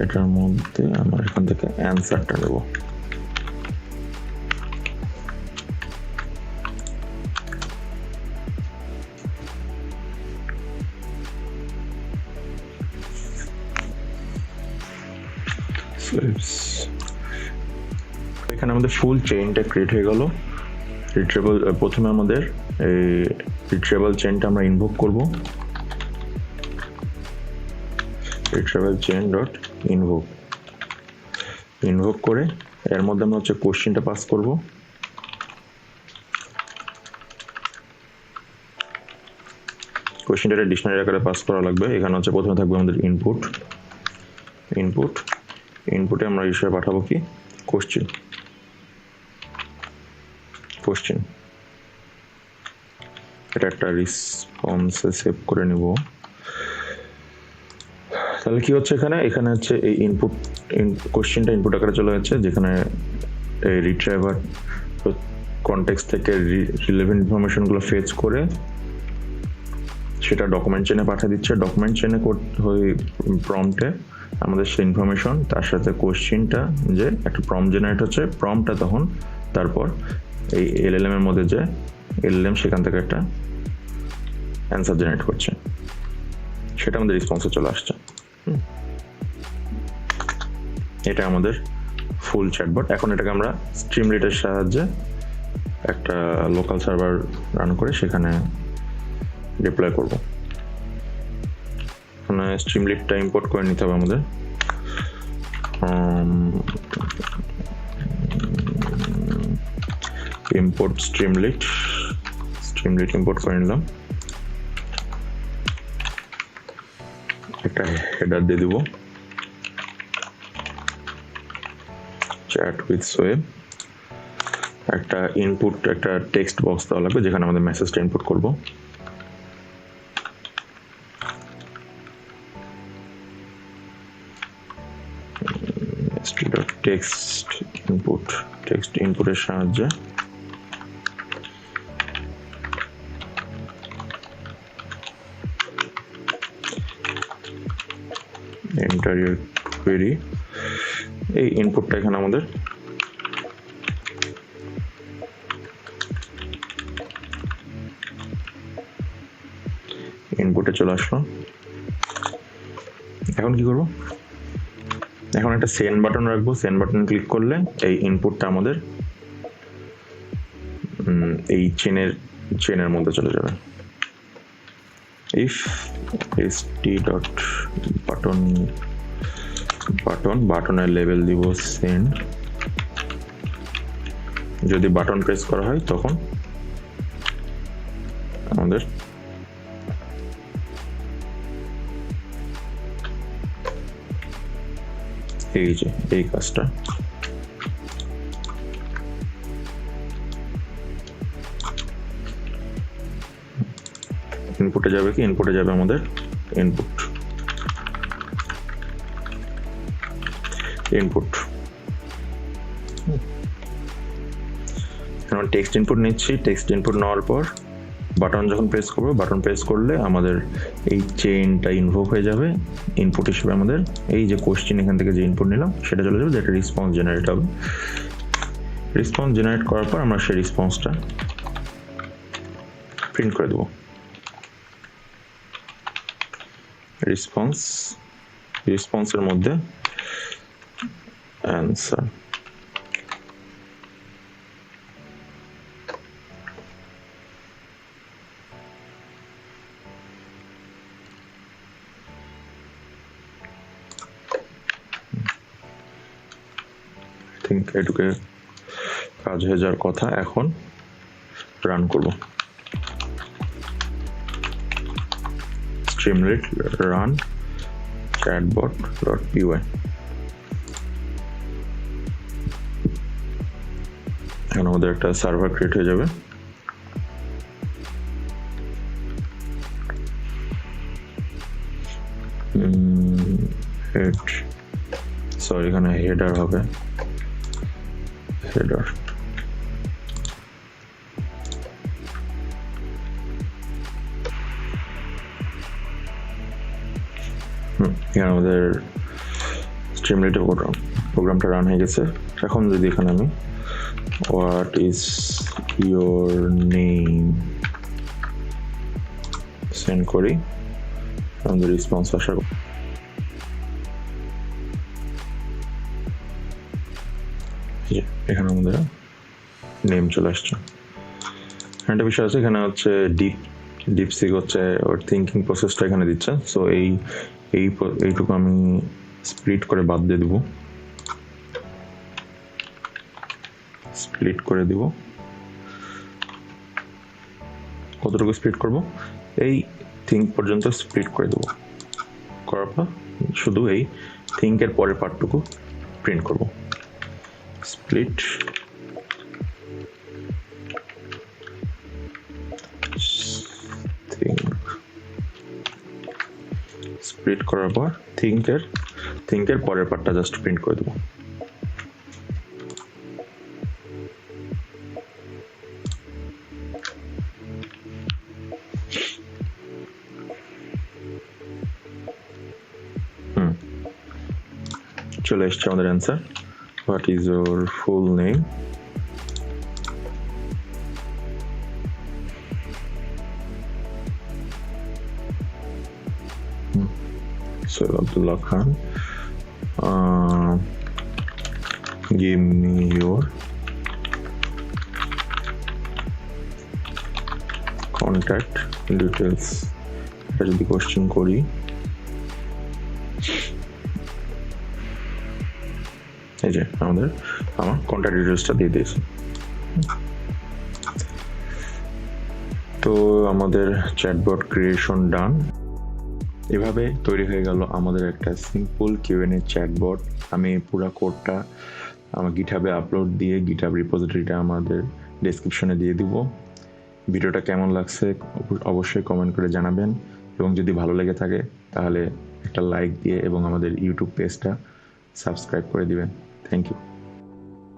Speaker 1: এটার মধ্যে আমরা এখান থেকে অ্যান্সারটা দেবো এখানে আমাদের ফুল চেইনটা ক্রিয়েট হয়ে গেল রিট্রাইভাল প্রথমে আমাদের এই রিট্রাইভাল চেইনটা আমরা ইনভোক করব রিট্রাইভাল চেইন ডট ইনভোক করে এর মধ্যে আমরা হচ্ছে কোশ্চেনটা পাস করব কোশ্চেনটা ডিকশনারি আকারে পাস করা লাগবে এখানে হচ্ছে প্রথমে থাকবে আমাদের ইনপুটে আমরা হিসেবে পাঠাবো কি কোশ্চেন এটা একটা রেসপন্সে সেভ করে নিব তাহলে কি হচ্ছে এখানে হচ্ছে এই ইনপুট কোশ্চেনটা ইনপুট আকারে চলে যাচ্ছে যেখানে এই রিট্রাইভার কনটেক্সট থেকে রিলেভেন্ট ইনফরমেশনগুলো ফেচ করে সেটা ডকুমেন্ট চেনে পাঠিয়ে দিচ্ছে ডকুমেন্ট চেনে প্রম্পটে আমাদের সেই ইনফরমেশন তার সাথে কোশ্চেনটা যে একটা প্রম্পট জেনারেট হচ্ছে প্রম্পটটা তখন তারপর এই এলএলএম এর মধ্যে যে এলএলএম সেখান থেকে একটা অ্যান্সার জেনারেট করছে সেটা আমাদের রেসপন্সে চলে আসছে এটা আমাদের ফুল চ্যাটবট এখন এটাকে আমরা স্ট্রিমলিটের সাহায্যে একটা লোকাল সার্ভার রান করে সেখানে ডিপ্লয় করব মানে স্ট্রিমলিটটা ইম্পোর্ট করে নিতে হবে আমাদের ইম্পোর্ট স্ট্রিমলিট ইম্পোর্ট করে নিলাম একটা হেডার দিয়ে দিব চ্যাট উইথ সোয়েব একটা ইনপুট একটা টেক্সট বক্স দেওয়া লাগবে যেখানে আমাদের মেসেজটা ইনপুট করব টেক্সট ইনপুটের সাহায্যে এন্টার ইউর কোয়েরি এই ইনপুটটা এখানে আমাদের ইনপুটে চলে আসলো এখন কি করব এখন একটা সেন্ড বাটন রাখবো সেন্ড বাটন ক্লিক করলে এই ইনপুটটা আমাদের এই চেনের মধ্যে চলে যাবে if বাটনের লেভেল দিব সেন্ড যদি বাটন প্রেস করা হয় তখন আমাদের এই যে এই কাজটা ইনপুটে যাবে কি ইনপুটে যাবে আমাদের ইনপুট আমরা টেক্সট ইনপুট নিচ্ছি টেক্সট ইনপুট নেওয়ার পর বাটন যখন প্রেস করবো বাটন প্রেস করলে আমাদের এই চেইনটা ইনভোক হয়ে যাবে ইনপুট হিসেবে আমাদের এই যে কোশ্চেন এখান থেকে যে ইনপুট নিলাম সেটা চলে যাবে যেটা রেসপন্স জেনারেট হবে রেসপন্স জেনারেট করার পর আমরা সেই রেসপন্সটা প্রিন্ট করে দেবো রেসপন্সের মধ্যে অ্যান্সার এটুকে কাজ হয়ে যাওয়ার কথা এখন রান করব স্ট্রিমলিট রান chatbot.py এখন আমাদের একটা সার্ভার ক্রিয়েট হয়ে যাবে। সরি, এখানে হেডার হবে, হেডার। এখানে আমাদের স্ট্রিমলাইটে প্রোগ্রামটা রান হয়ে গেছে। এখন যদি এখানে আমি what is your name send করি, আমাদের রেসপন্স আসা, এখানে আমাদের নেম চলে আসছে। একটা বিষয় আছে, এখানে হচ্ছে ডিপসিক হচ্ছে ওর থিঙ্কিং প্রসেসটা এখানে দিচ্ছে। সো এইটুকু আমি স্প্লিট করে বাদ দিয়ে দেবো, স্প্লিট করে দিব। কতটুকু স্প্লিট করব? এই থিঙ্ক পর্যন্ত স্প্লিট করে দেবো। করার পর শুধু এই থিঙ্কের পরের পার্টটুকু প্রিন্ট করব। স্প্লিট স্প্লিট করার পর থিঙ্কের পরের পার্টটা জাস্ট প্রিন্ট করে দেবো। চলে এসছে আমাদের answer. What is your full name? Sohail Abdullah Khan. Give me your contact details. এটা যদি কোশ্চেন করি, এই যে আমার কন্ট্যাক্ট ডিটেলসটা দিয়ে দিয়েছে। তো আমাদের চ্যাটবট ক্রিয়েশন ডান। এভাবে তৈরি হয়ে গেল আমাদের একটা সিম্পল কিউএনএ চ্যাটবট। আমি পুরো কোডটা আমার গিটহাবে আপলোড দিয়ে গিটহাব রিপোজিটরিটা আমাদের ডেসক্রিপশনে দিয়ে দিব। ভিডিওটা কেমন লাগছে অবশ্যই কমেন্ট করে জানাবেন, এবং যদি ভালো লেগে থাকে তাহলে একটা লাইক দিয়ে এবং আমাদের ইউটিউব পেজটা সাবস্ক্রাইব করে দিবেন। Thank you.